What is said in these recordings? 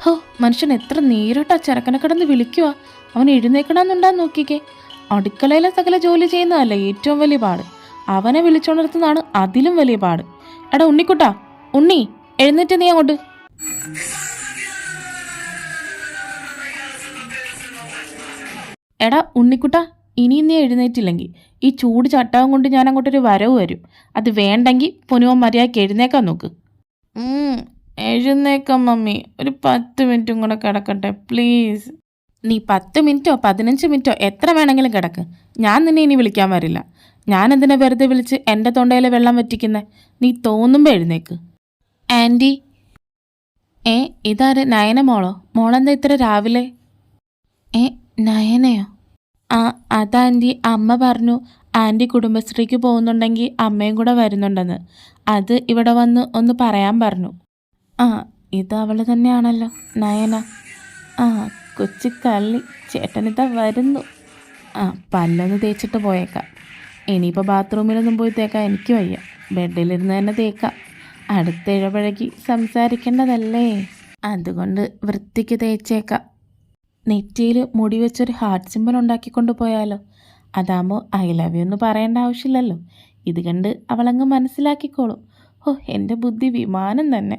ഹോ, മനുഷ്യൻ എത്ര നേരിട്ടാ ചെറുക്കനെ കിടന്ന് വിളിക്കുക. അവൻ എഴുന്നേക്കണമെന്നുണ്ടാന്ന് നോക്കിക്കേ. അടുക്കളയിലെ സകല ജോലി ചെയ്യുന്നതല്ല ഏറ്റവും വലിയ പാട്, അവനെ വിളിച്ചുണർത്തുന്നതാണ് അതിലും വലിയ പാട്. എടാ ഉണ്ണിക്കുട്ടാ, ഉണ്ണി എഴുന്നേറ്റ് നീ അങ്ങോട്ട്. എടാ ഉണ്ണിക്കുട്ടാ, ഇനിയും നീ എഴുന്നേറ്റില്ലെങ്കിൽ ഈ ചൂട് ചട്ടാവും കൊണ്ട് ഞാൻ അങ്ങോട്ടൊരു വരവ് വരും. അത് വേണ്ടെങ്കിൽ പൊന്നുവൻ മര്യാദയ്ക്ക് എഴുന്നേക്കാൻ നോക്ക്. എഴുന്നേക്കാം മമ്മി, ഒരു 10 മിനിറ്റും കൂടെ കിടക്കട്ടെ പ്ലീസ്. നീ 10 മിനിറ്റോ 15 മിനിറ്റോ എത്ര വേണമെങ്കിലും കിടക്ക്. ഞാൻ നിന്നെ ഇനി വിളിക്കാൻ വരില്ല. ഞാൻ എന്തിനാ വെറുതെ വിളിച്ച് എൻ്റെ തൊണ്ടയിലെ വെള്ളം വറ്റിക്കുന്നേ? നീ തോന്നുമ്പോൾ എഴുന്നേക്ക്. ആൻറ്റി. ഇതാര്? നയന മോളോ? മോളെന്താ ഇത്ര രാവിലെ? നയനയോ? അതാൻറ്റി, അമ്മ പറഞ്ഞു ആൻറ്റി കുടുംബശ്രീക്ക് പോകുന്നുണ്ടെങ്കിൽ അമ്മയും കൂടെ വരുന്നുണ്ടെന്ന്. അത് ഇവിടെ വന്ന് ഒന്ന് പറയാൻ പറഞ്ഞു. ഇത് അവൾ തന്നെയാണല്ലോ, നയന. കൊച്ചു കള്ളി, ചേട്ടനിതാ വരുന്നു. പല്ലൊന്ന് തേച്ചിട്ട് പോയേക്കാം. ഇനിയിപ്പോൾ ബാത്റൂമിലൊന്നും പോയി തേക്കാം എനിക്ക് വയ്യ. ബെഡിലിരുന്ന് തന്നെ തേക്കാം. അടുത്ത ഇഴപഴകി സംസാരിക്കേണ്ടതല്ലേ, അതുകൊണ്ട് വൃത്തിക്ക് തേച്ചേക്കാം. നെറ്റിയിൽ മുടി വെച്ചൊരു ഹാർട്ട് സിമ്പൽ ഉണ്ടാക്കിക്കൊണ്ട് പോയാലോ? അതാകുമ്പോൾ ഐ ലവ് യു എന്ന് പറയേണ്ട ആവശ്യമില്ലല്ലോ. ഇത് കണ്ട് അവളങ്ങ് മനസ്സിലാക്കിക്കോളും. എൻ്റെ ബുദ്ധി വിമാനം തന്നെ.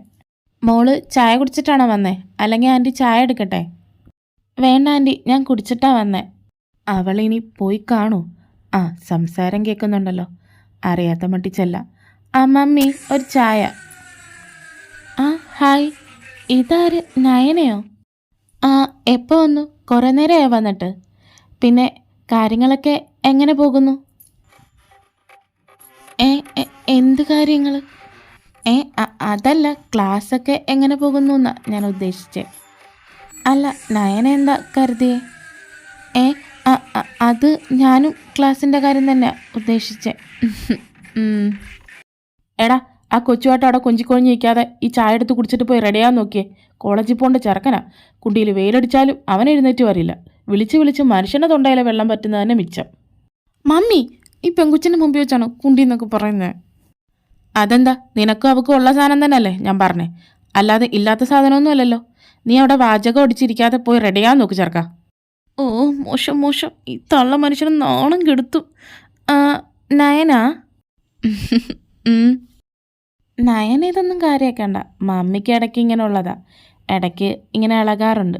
മോള് ചായ കുടിച്ചിട്ടാണോ വന്നേ? അല്ലെങ്കിൽ ആൻറ്റി ചായ എടുക്കട്ടെ? വേണ്ട ആൻറ്റി, ഞാൻ കുടിച്ചിട്ടാ വന്നേ. അവളിനി പോയി കാണൂ. സംസാരം കേൾക്കുന്നുണ്ടല്ലോ, അറിയാത്ത മട്ടിച്ചല്ല. മമ്മി ഒരു ചായ. ഹായ്, ഇതാര്? നയനയോ? എപ്പോൾ വന്നു? കുറേ നേരമായോ വന്നിട്ട്? പിന്നെ കാര്യങ്ങളൊക്കെ എങ്ങനെ പോകുന്നു? എന്ത് കാര്യങ്ങൾ? അതല്ല, ക്ലാസ്സൊക്കെ എങ്ങനെ പോകുന്നു എന്നാ ഞാൻ ഉദ്ദേശിച്ചേ. അല്ല, നയന എന്താ കരുതിയേ? അത് ഞാനും ക്ലാസ്സിൻ്റെ കാര്യം തന്നെ ഉദ്ദേശിച്ചേ. എടാ, ആ കൊച്ചുവായിട്ട് അവിടെ കൊഞ്ചിക്കൊഴിഞ്ഞ് നിൽക്കാതെ ഈ ചായ എടുത്ത് കുടിച്ചിട്ട് പോയി റെഡിയാകാൻ നോക്കിയേ. കോളേജിൽ പോകേണ്ട ചെറുക്കനാ. കുണ്ടിയിൽ വെയിലടിച്ചാലും അവൻ എഴുന്നേറ്റ് വരില്ല. വിളിച്ച് വിളിച്ച് മനുഷ്യൻ്റെ തൊണ്ടയിലെ വെള്ളം പറ്റുന്നത് തന്നെ മിച്ചം. മമ്മി, ഈ പെങ്കുച്ചിൻ്റെ മുമ്പിൽ വെച്ചാണോ കുണ്ടി എന്നൊക്കെ പറയുന്നത്? അതെന്താ, നിനക്കും അവൾക്കും ഉള്ള സാധനം തന്നെ അല്ലേ ഞാൻ പറഞ്ഞേ, അല്ലാതെ ഇല്ലാത്ത സാധനമൊന്നും അല്ലല്ലോ. നീ അവിടെ വാചകം അടിച്ചിരിക്കാതെ പോയി റെഡിയാകാൻ നോക്ക് ചെറുക്ക. മോശം മോശം, ഈ തള്ള മനുഷ്യന് നാണം കെടുത്തു. നയനാ? നയന ഇതൊന്നും കാര്യമാക്കണ്ട. മമ്മിക്ക് ഇടയ്ക്ക് ഇങ്ങനെ ഉള്ളതാ, ഇടയ്ക്ക് ഇങ്ങനെ ഇളകാറുണ്ട്.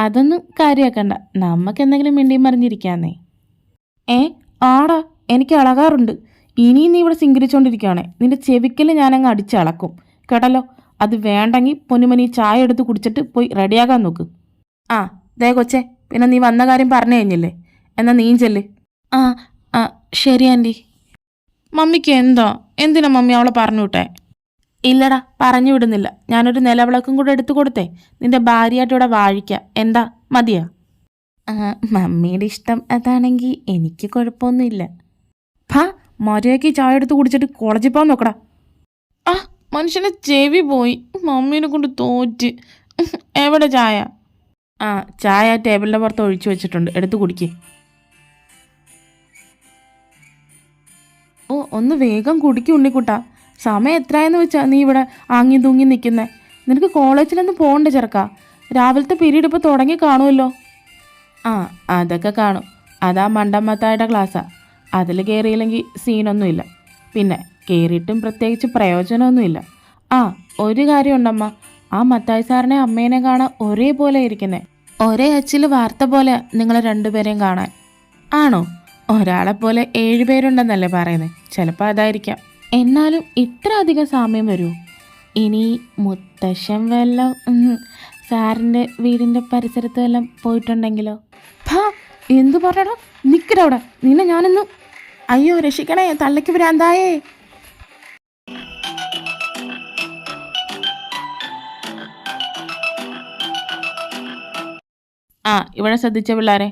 അതൊന്നും കാര്യമാക്കണ്ട. നമുക്ക് എന്തെങ്കിലും മിണ്ടിയും മറിഞ്ഞിരിക്കാന്നേ. ആടാ, എനിക്ക് ഇളകാറുണ്ട്. ഇനിയും നീ ഇവിടെ സിംഗരിച്ചോണ്ടിരിക്കുകയാണേ നിന്റെ ചെവിക്കൽ ഞാനങ്ങ് അടിച്ചളക്കും കേട്ടല്ലോ. അത് വേണ്ടെങ്കിൽ പൊന്നുമണി ചായ എടുത്ത് കുടിച്ചിട്ട് പോയി റെഡിയാകാൻ നോക്ക്. ദേ കൊച്ചേ, പിന്നെ നീ വന്ന കാര്യം പറഞ്ഞു കഴിഞ്ഞില്ലേ? എന്നാൽ നീയും ചെല്ല്. ശരി ആൻറ്റി. മമ്മിക്ക് എന്തിനാ മമ്മി അവളെ പറഞ്ഞു വിട്ടേ? ഇല്ലടാ, പറഞ്ഞു വിടുന്നില്ല. ഞാനൊരു നിലവിളക്കും കൂടെ എടുത്തു കൊടുത്തേ. നിന്റെ ഭാര്യയായിട്ട് ഇവിടെ വാഴിക്കാം. എന്താ, മതിയാ? മമ്മിയുടെ ഇഷ്ടം അതാണെങ്കിൽ എനിക്ക് കുഴപ്പമൊന്നുമില്ല. മര്യാദയ്ക്ക് ചായ എടുത്ത് കുടിച്ചിട്ട് കോളേജിൽ പോകാൻ നോക്കടാ. മനുഷ്യനെ ചെവി പോയി. മമ്മീനെ കൊണ്ട് തോറ്റ്. എവിടെ ചായ? ചായ ടേബിളിൻ്റെ പുറത്ത് ഒഴിച്ചു വെച്ചിട്ടുണ്ട്, എടുത്ത് കുടിക്കേ. ഒന്ന് വേഗം കുടിക്കും ഉണ്ണിക്കുട്ടാ. സമയം എത്രയെന്ന് വെച്ചാ നീ ഇവിടെ ആങ്ങി തൂങ്ങി നിൽക്കുന്നേ? നിനക്ക് കോളേജിലൊന്നും പോകണ്ടേ ചെറുക്കാ? രാവിലത്തെ പീരീഡ് ഇപ്പോൾ തുടങ്ങി കാണുമല്ലോ. അതൊക്കെ കാണും. അതാ മണ്ടമ്മത്തായുടെ ക്ലാസ്സാ. അതിൽ കയറിയില്ലെങ്കിൽ സീനൊന്നുമില്ല. പിന്നെ കയറിയിട്ടും പ്രത്യേകിച്ച് പ്രയോജനമൊന്നുമില്ല. ഒരു കാര്യമുണ്ടമ്മ, ആ മത്തായി സാറിനെ അമ്മേനെ കാണാൻ ഒരേപോലെ ഇരിക്കുന്നേ. ഒരേ അച്ചിൽ വാർത്ത പോലെ നിങ്ങളെ രണ്ടുപേരെയും കാണാൻ. ആണോ? ഒരാളെപ്പോലെ 7 പേരുണ്ടെന്നല്ലേ പറയുന്നത്? ചിലപ്പോൾ അതായിരിക്കാം. എന്നാലും ഇത്ര അധികം സാമ്യം വരുമോ? ഇനി മുത്തശ്ശൻ വല്ലതും സാറിൻ്റെ വീടിൻ്റെ പരിസരത്ത് വല്ലതും പോയിട്ടുണ്ടെങ്കിലോ? എന്തു പറയടാ, നിൽക്കടവിടെ. നിന്നെ ഞാനൊന്ന്... അയ്യോ രക്ഷിക്കണേ, തള്ളയ്ക്ക് ഭ്രാന്തായേ. ഇവിടെ ശ്രദ്ധിച്ച പിള്ളേരെ.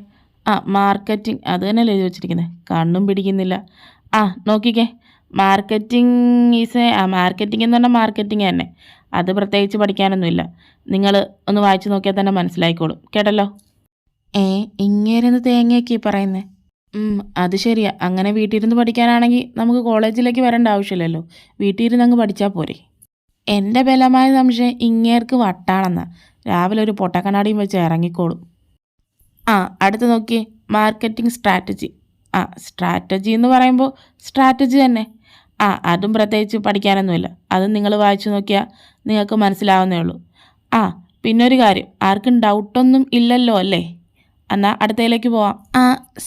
മാർക്കറ്റിംഗ്, അത് തന്നെയല്ലേ എഴുതി വെച്ചിരിക്കുന്നത്? കണ്ണും പിടിക്കുന്നില്ല. നോക്കിക്കേ, മാർക്കറ്റിംഗ് മാർക്കറ്റിംഗ് എന്ന് പറഞ്ഞാൽ മാർക്കറ്റിംഗ് തന്നെ. അത് പ്രത്യേകിച്ച് പഠിക്കാനൊന്നുമില്ല. നിങ്ങൾ ഒന്ന് വായിച്ചു നോക്കിയാൽ തന്നെ മനസ്സിലായിക്കോളും കേട്ടല്ലോ. ഇങ്ങേരെന്ന് തേങ്ങയൊക്കെ പറയുന്നേ? അത് ശരിയാ. അങ്ങനെ വീട്ടിലിരുന്ന് പഠിക്കാനാണെങ്കിൽ നമുക്ക് കോളേജിലേക്ക് വരേണ്ട ആവശ്യമില്ലല്ലോ. വീട്ടിലിരുന്ന് അങ്ങ് പഠിച്ചാൽ പോരെ. എൻ്റെ ബലമായ സംശയം ഇങ്ങേർക്ക് വട്ടാണെന്നാ. രാവിലെ ഒരു പൊട്ടക്കണ്ണാടിയും വെച്ച് ഇറങ്ങിക്കോളും. ആ, അടുത്ത് നോക്കിയേ, മാർക്കറ്റിംഗ് സ്ട്രാറ്റജി. സ്ട്രാറ്റജി എന്ന് പറയുമ്പോൾ സ്ട്രാറ്റജി തന്നെ. അതും പ്രത്യേകിച്ച് പഠിക്കാനൊന്നുമില്ല. അത് നിങ്ങൾ വായിച്ചു നോക്കിയാൽ നിങ്ങൾക്ക് മനസ്സിലാവുന്നേ ഉള്ളൂ. പിന്നെ ഒരു കാര്യം, ആർക്കും ഡൗട്ടൊന്നും ഇല്ലല്ലോ അല്ലേ? എന്നാൽ അടുത്തതിലേക്ക് പോവാം.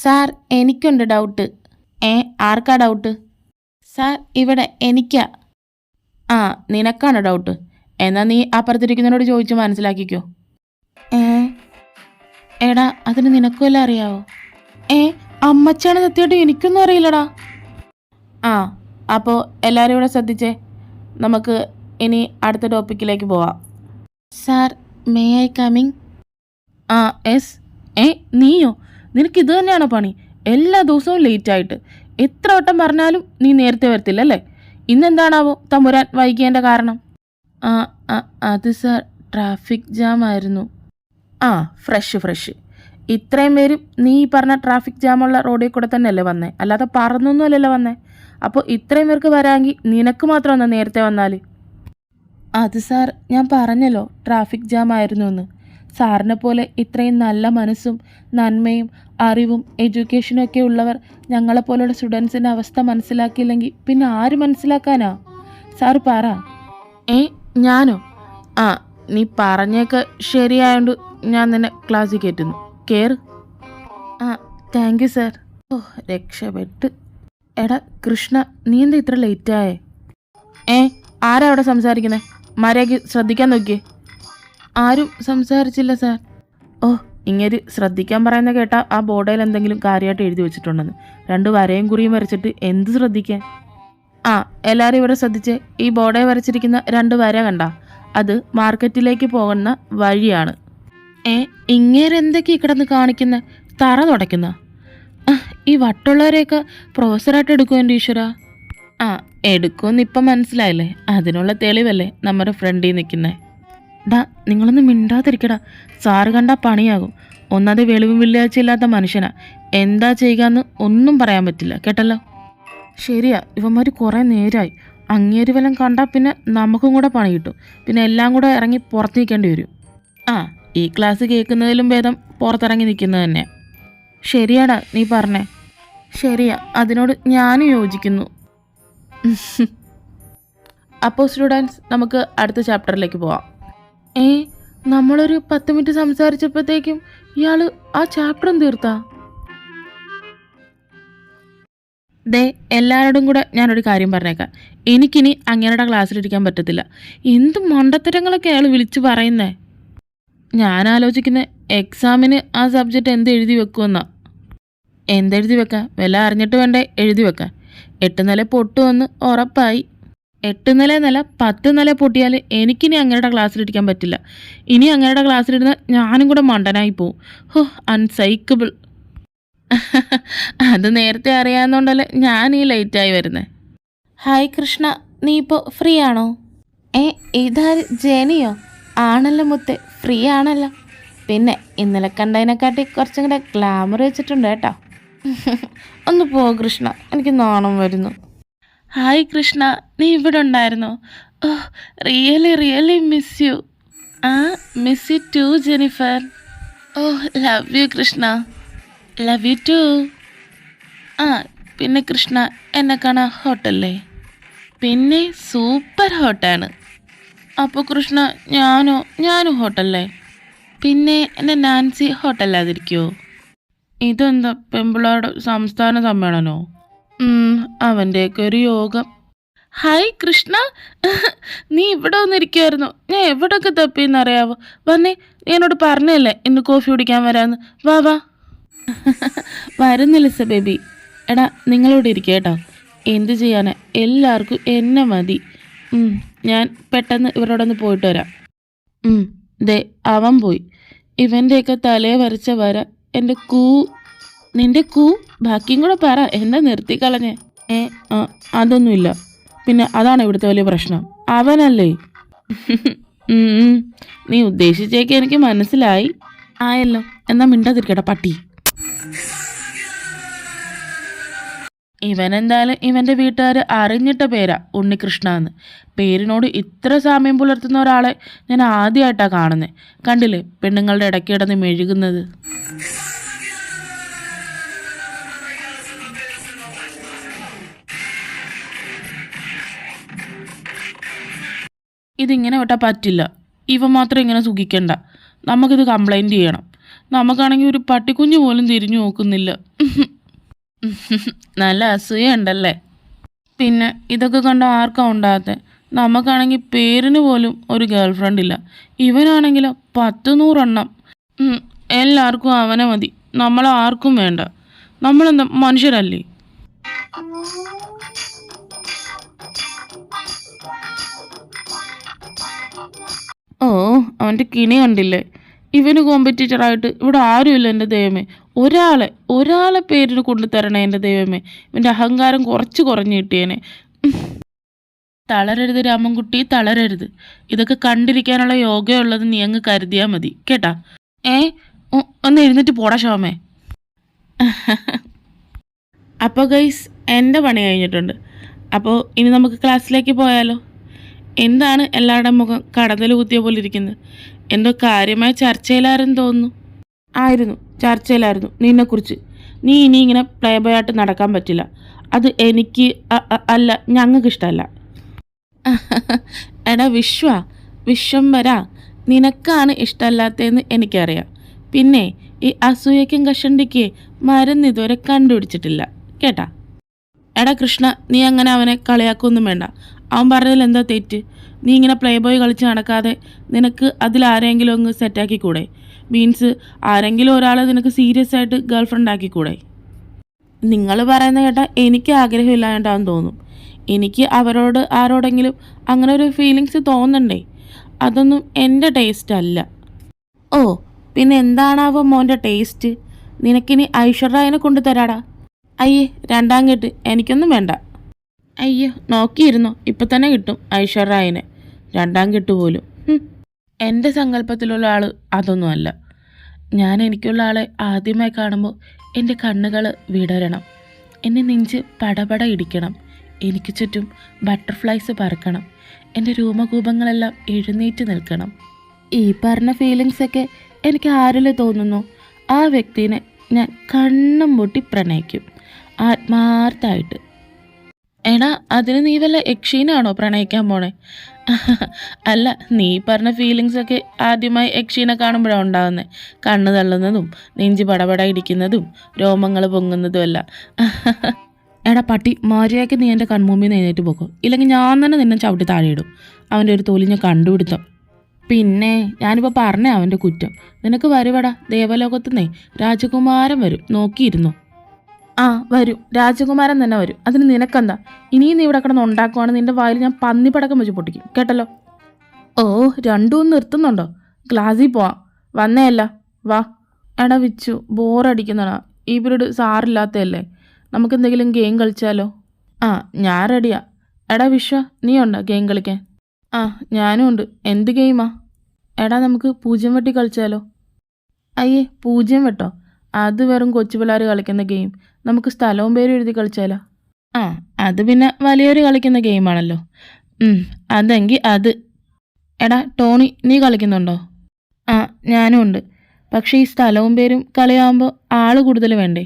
സാർ എനിക്കുണ്ട് ഡൗട്ട്. ആർക്കാ ഡൗട്ട്? സാർ ഇവിടെ എനിക്കാ. നിനക്കാണ് ഡൗട്ട്? എന്നാൽ നീ അപ്പുറത്തിരിക്കുന്നതിനോട് ചോദിച്ച് മനസ്സിലാക്കിക്കോ. എടാ, അതിന് നിനക്കുമല്ല അറിയാവോ? അമ്മച്ചാണ് സത്യമായിട്ട് എനിക്കൊന്നും അറിയില്ലടാ. അപ്പോൾ എല്ലാവരും ഇവിടെ ശ്രദ്ധിച്ചേ. നമുക്ക് ഇനി അടുത്ത ടോപ്പിക്കിലേക്ക് പോവാം. Sir, may I coming? Yes. നീയോ? നിനക്ക് ഇത് തന്നെയാണോ പണി? എല്ലാ ദിവസവും ലേറ്റായിട്ട്. എത്ര വട്ടം പറഞ്ഞാലും നീ നേരത്തെ വരത്തില്ല അല്ലേ? ഇന്നെന്താണാവോ തമ്പുരാൻ വൈകിയതിൻ്റെ കാരണം? അത് സാർ, ട്രാഫിക് ജാം ആയിരുന്നു. ഫ്രഷ്. ഇത്രയും പേരും നീ ഈ പറഞ്ഞ ട്രാഫിക് ജാമുള്ള റോഡിൽ കൂടെ തന്നെയല്ലേ വന്നേ? അല്ലാതെ പറന്നൊന്നും അല്ലല്ലോ വന്നേ. അപ്പോൾ ഇത്രയും പേർക്ക് വരാമെങ്കിൽ നിനക്ക് മാത്രം ഒന്ന് നേരത്തെ വന്നാൽ. അത് സാർ, ഞാൻ പറഞ്ഞല്ലോ ട്രാഫിക് ജാം ആയിരുന്നു എന്ന്. സാറിനെ പോലെ ഇത്രയും നല്ല മനസ്സും നന്മയും അറിവും എഡ്യൂക്കേഷനും ഒക്കെ ഉള്ളവർ ഞങ്ങളെപ്പോലുള്ള സ്റ്റുഡൻസിൻ്റെ അവസ്ഥ മനസ്സിലാക്കിയില്ലെങ്കിൽ പിന്നെ ആര് മനസ്സിലാക്കാനാ? സാർ പറ. ഞാനോ? നീ പറഞ്ഞേക്ക് ശരിയായോണ്ട് ഞാൻ നിന്നെ ക്ലാസ്സിൽ കയറ്റുന്നു. കയറ്. Thank you sir. രക്ഷപ്പെട്ട്. എടാ കൃഷ്ണ, നീ എന്താ ഇത്ര ലേറ്റായേ? ആരാ അവിടെ സംസാരിക്കുന്നത്? മര്യാദയ്ക്ക് ശ്രദ്ധിക്കാൻ നോക്കിയേ. ആരും സംസാരിച്ചില്ല സാർ. ഇങ്ങനെ ശ്രദ്ധിക്കാൻ പറയുന്ന കേട്ടാൽ ആ ബോർഡിൽ എന്തെങ്കിലും കാര്യമായിട്ട് എഴുതി വെച്ചിട്ടുണ്ടെന്ന്. 2 വരയും കുറിയും വരച്ചിട്ട് എന്ത് ശ്രദ്ധിക്കാൻ? എല്ലാവരും ഇവിടെ ശ്രദ്ധിച്ച്. ഈ ബോർഡിൽ വരച്ചിരിക്കുന്ന 2 വര കണ്ട? അത് മാർക്കറ്റിലേക്ക് പോകുന്ന വഴിയാണ്. ഇങ്ങേരെന്തൊക്കെയാ കിടന്ന് കാണിക്കുന്ന? തറ തുടയ്ക്കുന്ന? ഈ വട്ടുള്ളവരെയൊക്കെ പ്രൊഫസറായിട്ട് എടുക്കുമോ എൻ്റെ ഈശ്വര? എടുക്കുമെന്ന് ഇപ്പം മനസ്സിലായില്ലേ? അതിനുള്ള തെളിവല്ലേ നമ്മുടെ ഫ്രണ്ടിൽ നിൽക്കുന്നത്. നിങ്ങളൊന്ന് മിണ്ടാതിരിക്കടാ. സാറ് കണ്ടാൽ പണിയാകും. ഒന്നത് വെളിവും വെള്ളിയാഴ്ച ഇല്ലാത്ത മനുഷ്യനാ. എന്താ ചെയ്യുകയെന്ന് ഒന്നും പറയാൻ പറ്റില്ല, കേട്ടല്ലോ? ശരിയാ, ഇവന്മാർ കുറേ നേരമായി. അങ്ങേര് വല്ലം കണ്ടാൽ പിന്നെ നമുക്കും കൂടെ പണി കിട്ടും. പിന്നെ എല്ലാം കൂടെ ഇറങ്ങി പുറത്ത് നിൽക്കേണ്ടി വരും. ഈ ക്ലാസ് കേൾക്കുന്നതിലും ഭേദം പുറത്തിറങ്ങി നിൽക്കുന്നത് തന്നെ. ശരിയാടാ നീ പറഞ്ഞേ. ശരിയാ, അതിനോട് ഞാനും യോജിക്കുന്നു. അപ്പോൾ സ്റ്റുഡൻസ്, നമുക്ക് അടുത്ത ചാപ്റ്ററിലേക്ക് പോവാം. നമ്മളൊരു 10 മിനിറ്റ് സംസാരിച്ചപ്പോഴത്തേക്കും ഇയാൾ ആ ചാപ്റ്ററും തീർത്താ? എല്ലാവരോടും കൂടെ ഞാനൊരു കാര്യം പറഞ്ഞേക്കാം. എനിക്കിനി അങ്ങേരുടെ ക്ലാസ്സിലിരിക്കാൻ പറ്റത്തില്ല. എന്ത് മണ്ടത്തരങ്ങളൊക്കെ അയാൾ വിളിച്ച് പറയുന്നേ. ഞാൻ ആലോചിക്കുന്നത് എക്സാമിന് ആ സബ്ജക്റ്റ് എന്ത് എഴുതി വെക്കുമെന്നാ. എന്തെഴുതി വെക്കാൻ? വല്ല അറിഞ്ഞിട്ട് വേണ്ടേ എഴുതി വെക്കാൻ? 8 നില പൊട്ടുമെന്ന് ഉറപ്പായി. 8 നില എന്നല്ല, 10 നില പൊട്ടിയാൽ എനിക്കിനി അങ്ങേരുടെ ക്ലാസ്സിലിരിക്കാൻ പറ്റില്ല. ഇനി അങ്ങേരുടെ ക്ലാസ്സിലിരുന്ന ഞാനും കൂടെ മണ്ടനായി പോവും. അൺസൈക്കബിൾ. അത് നേരത്തെ അറിയാവുന്നതുകൊണ്ടല്ലേ ഞാൻ ഈ ലേറ്റായി വരുന്നത്. ഹായ് കൃഷ്ണ, നീ ഇപ്പോൾ ഫ്രീ ആണോ? ഇതാര്, ജേനിയോ? ആണല്ലോ മുത്തേ, ഫ്രീ ആണല്ലോ. പിന്നെ ഇന്നലെ കണ്ടതിനെക്കാട്ടി കുറച്ചും കൂടെ ഗ്ലാമർ വെച്ചിട്ടുണ്ട് കേട്ടോ. ഒന്ന് പോ കൃഷ്ണ, എനിക്ക് നാണം വരുന്നു. ഹായ് കൃഷ്ണ, നീ ഇവിടെ ഉണ്ടായിരുന്നോ? Really miss you. Miss you to Jennifer. Love you Krishna. Love you too. പിന്നെ കൃഷ്ണ, എന്നെ കാണാൻ ഹോട്ടല്ലേ? പിന്നെ സൂപ്പർ ഹോട്ടാണ്. അപ്പോൾ കൃഷ്ണ, ഞാനും ഹോട്ടല്ലേ? പിന്നെ എന്നെ നാൻസി ഹോട്ടല്ലാതിരിക്കുമോ? ഇതെന്താ പെമ്പിളാട് സംസ്ഥാന സമ്മേളനോ? അവൻ്റെയൊക്കെ ഒരു യോഗം. ഹായ് കൃഷ്ണ, നീ ഇവിടെ വന്നിരിക്കുമായിരുന്നു. ഞാൻ എവിടെയൊക്കെ തപ്പിയെന്നറിയാവോ? വന്നേ, നീ എന്നോട് പറഞ്ഞല്ലേ ഇന്ന് കോഫി കുടിക്കാൻ വരാമെന്ന്. വാ. വരുന്നില്ല സ ബേബി. എടാ, നിങ്ങളിവിടെ ഇരിക്കുക കേട്ടോ. എന്ത് ചെയ്യാനാ, എല്ലാവർക്കും എന്നെ മതി. ഞാൻ പെട്ടെന്ന് ഇവരോടൊന്ന് പോയിട്ട് വരാം. അവൻ പോയി. ഇവൻ്റെയൊക്കെ തലയെ വരച്ച വര എൻ്റെ നിൻ്റെ ബാക്കിയും കൂടെ പറ. എന്താ നിർത്തിക്കളഞ്ഞേ? അതൊന്നുമില്ല. പിന്നെ അതാണ് ഇവിടുത്തെ വലിയ പ്രശ്നം. അവനല്ലേ? നീ ഉദ്ദേശിച്ചേക്ക് എനിക്ക് മനസ്സിലായി. ആയല്ലോ, എന്നാ മിണ്ടാതിരിക്കട്ടെ പട്ടി. ഇവനെന്തായാലും ഇവൻ്റെ വീട്ടുകാർ അറിഞ്ഞിട്ട പേരാ ഉണ്ണികൃഷ്ണ എന്ന്. പേരിനോട് ഇത്ര സാമ്യം പുലർത്തുന്ന ഒരാളെ ഞാൻ ആദ്യമായിട്ടാണ് കാണുന്നത്. കണ്ടില്ലേ പെണ്ണുങ്ങളുടെ ഇടയ്ക്ക് കിടന്ന് മെഴുകുന്നത്. ഇതിങ്ങനെ വിട്ടാൽ പറ്റില്ല. ഇവ മാത്രം ഇങ്ങനെ സുഖിക്കണ്ട. നമുക്കിത് കംപ്ലൈൻറ്റ് ചെയ്യണം. നമുക്കാണെങ്കിൽ ഒരു പട്ടിക്കുഞ്ഞ് പോലും തിരിഞ്ഞു നോക്കുന്നില്ല. നല്ല അസൂയ ഉണ്ടല്ലേ. പിന്നെ ഇതൊക്കെ കണ്ട ആർക്കാ ഉണ്ടാകാത്തത്? നമുക്കാണെങ്കിൽ പേരിന് പോലും ഒരു ഗേൾ ഫ്രണ്ട് ഇല്ല. ഇവനാണെങ്കിലോ 10-100 എണ്ണം. എല്ലാവർക്കും അവനെ മതി, നമ്മളാർക്കും വേണ്ട. നമ്മളെന്താ മനുഷ്യരല്ലേ? ഓ, അവൻ്റെ കിണി കണ്ടില്ലേ? ഇവന് കോമ്പറ്റീറ്ററായിട്ട് ഇവിടെ ആരുമില്ല എൻ്റെ ദൈവമേ. ഒരാളെ പേരിന് കൊണ്ടുതരണേ എൻ്റെ ദൈവമേ. ഇവൻ്റെ അഹങ്കാരം കുറച്ച് കുറഞ്ഞു കിട്ടിയേനെ. തളരരുത് രാമൻകുട്ടി, തളരരുത്. ഇതൊക്കെ കണ്ടിരിക്കാനുള്ള യോഗയുള്ളത് നീ അങ്ങ് കരുതിയാൽ മതി കേട്ടാ. ഒന്ന് എഴുന്നേറ്റ് പോടാ ശോമേ. അപ്പോൾ ഗൈസ്, എൻ്റെ പണി കഴിഞ്ഞിട്ടുണ്ട്. അപ്പോൾ ഇനി നമുക്ക് ക്ലാസ്സിലേക്ക് പോയാലോ? എന്താണ് എല്ലാവരുടെയും മുഖം കടന്നൽ കുത്തിയ പോലെ ഇരിക്കുന്നത്? എന്തോ കാര്യമായ ചർച്ചയിലാരെന്ന് തോന്നുന്നു. ചർച്ചയിലായിരുന്നു നിന്നെക്കുറിച്ച്. നീ ഇനി ഇങ്ങനെ പ്ലേ ബോയ് ആയിട്ട് നടക്കാൻ പറ്റില്ല. അത് എനിക്ക് അല്ല, ഞങ്ങൾക്ക് ഇഷ്ടമല്ല. എടാ വിശ്വംഭര, നിനക്കാണ് ഇഷ്ടമല്ലാത്തതെന്ന് എനിക്കറിയാം. പിന്നെ ഈ അസൂയക്കും കഷണ്ടിക്ക് മരുന്ന് ഇതുവരെ കണ്ടുപിടിച്ചിട്ടില്ല കേട്ടാ. എടാ കൃഷ്ണ, നീ അങ്ങനെ അവനെ കളിയാക്കൊന്നും വേണ്ട. അവൻ പറഞ്ഞതിൽ എന്താ തെറ്റ്? നീ ഇങ്ങനെ പ്ലേ ബോയ് കളിച്ച് നടക്കാതെ നിനക്ക് അതിലാരെങ്കിലും ഒന്ന് സെറ്റാക്കിക്കൂടെ? മീൻസ് ആരെങ്കിലും ഒരാളെ നിനക്ക് സീരിയസ് ആയിട്ട് ഗേൾ ഫ്രണ്ട് ആക്കിക്കൂടെ? നിങ്ങൾ പറയുന്ന കേട്ടാൽ എനിക്ക് ആഗ്രഹമില്ലാണ്ടാന്ന് തോന്നും. എനിക്ക് അവരോട് ആരോടെങ്കിലും അങ്ങനെ ഒരു ഫീലിങ്സ് തോന്നണ്ടേ? അതൊന്നും എൻ്റെ ടേസ്റ്റ് അല്ല. ഓ, പിന്നെ എന്താണാവോ മോൻ്റെ ടേസ്റ്റ്? നിനക്കിനി ഐശ്വര്യനെ കൊണ്ട് തരാടാ. അയ്യേ, 2ാം കെട്ട് എനിക്കൊന്നും വേണ്ട. അയ്യോ, നോക്കിയിരുന്നോ, ഇപ്പം തന്നെ കിട്ടും ഐശ്വര്യനെ. 2ാം കെട്ട് പോലും. എൻ്റെ സങ്കല്പത്തിലുള്ള ആൾ അതൊന്നുമല്ല. ഞാൻ എനിക്കുള്ള ആളെ ആദ്യമായി കാണുമ്പോൾ എൻ്റെ കണ്ണുകൾ വിടരണം, എൻ്റെ നെഞ്ച് പടപട ഇടിക്കണം, എനിക്ക് ചുറ്റും ബട്ടർഫ്ലൈസ് പറക്കണം, എൻ്റെ രൂപകൂപങ്ങളെല്ലാം എഴുന്നേറ്റ് നിൽക്കണം. ഈ പറഞ്ഞ ഫീലിങ്സൊക്കെ എനിക്ക് ആരിൽ തോന്നുന്നു ആ വ്യക്തിനെ ഞാൻ കണ്ണും പൊട്ടി പ്രണയിക്കും, ആത്മാർത്ഥമായിട്ട്. എടാ, അതിന് നീ വല്ല യക്ഷീനാണോ പ്രണയിക്കാൻ പോണേ? അല്ല, നീ പറഞ്ഞ ഫീലിങ്സൊക്കെ ആദ്യമായി യക്ഷീനെ കാണുമ്പോഴാണ് ഉണ്ടാകുന്നത്. കണ്ണ് തള്ളുന്നതും നെഞ്ച് പടപട ഇടിക്കുന്നതും രോമങ്ങൾ പൊങ്ങുന്നതുമല്ല. എടാ പട്ടി, മര്യാദയ്ക്ക് നീ എൻ്റെ കൺമുമ്പിൽ നിന്ന് എഴുന്നേറ്റ് പോക്കോ, ഇല്ലെങ്കിൽ ഞാൻ തന്നെ നിന്നെ ചവിട്ടി താഴെയിടും. അവൻ്റെ ഒരു തൊലിഞ്ഞ കണ്ടുപിടുത്തം. പിന്നെ ഞാനിപ്പോൾ പറഞ്ഞേ അവൻ്റെ കുറ്റം. നിനക്ക് വരുവടാ, ദേവലോകത്തുനിന്നേ രാജകുമാരൻ വരും, നോക്കിയിരുന്നു. ആ വരും, രാജകുമാരൻ തന്നെ വരും. അതിന് നിനക്കെന്താ? ഇനിയും നീ ഇവിടെ കിടന്ന് ഉണ്ടാക്കുവാണ്, നിൻ്റെ വായിൽ ഞാൻ പന്നിപ്പടക്കം വെച്ച് പൊട്ടിക്കും കേട്ടല്ലോ. ഓ, രണ്ടും നിർത്തുന്നുണ്ടോ? ക്ലാസ്സിൽ പോവാം, വന്നേയല്ല, വാ. എടാ വിച്ചു, ബോറടിക്കുന്നടാ. ഈ പീരീഡ് സാറില്ലാത്തതല്ലേ, നമുക്കെന്തെങ്കിലും ഗെയിം കളിച്ചാലോ? ആ, ഞാൻ റെഡിയാ. എടാ വിശ്വ, നീ ഉണ്ടോ ഗെയിം കളിക്കാൻ? ആ, ഞാനും ഉണ്ട്. എന്ത് ഗെയിമാ? എടാ നമുക്ക് 0 വെട്ടി കളിച്ചാലോ? അയ്യേ, 0 വെട്ടോ? അത് വെറും കൊച്ചു പിള്ളേർ കളിക്കുന്ന ഗെയിം. നമുക്ക് സ്ഥലവും പേരും എഴുതി കളിച്ചാലോ? ആ, അത് പിന്നെ വലിയൊരു കളിക്കുന്ന ഗെയിമാണല്ലോ. അതെങ്കിൽ അത്. എടാ ടോണി, നീ കളിക്കുന്നുണ്ടോ? ആ, ഞാനും ഉണ്ട്. പക്ഷേ ഈ സ്ഥലവും പേരും കളിയാകുമ്പോൾ ആൾ കൂടുതൽ വേണ്ടേ?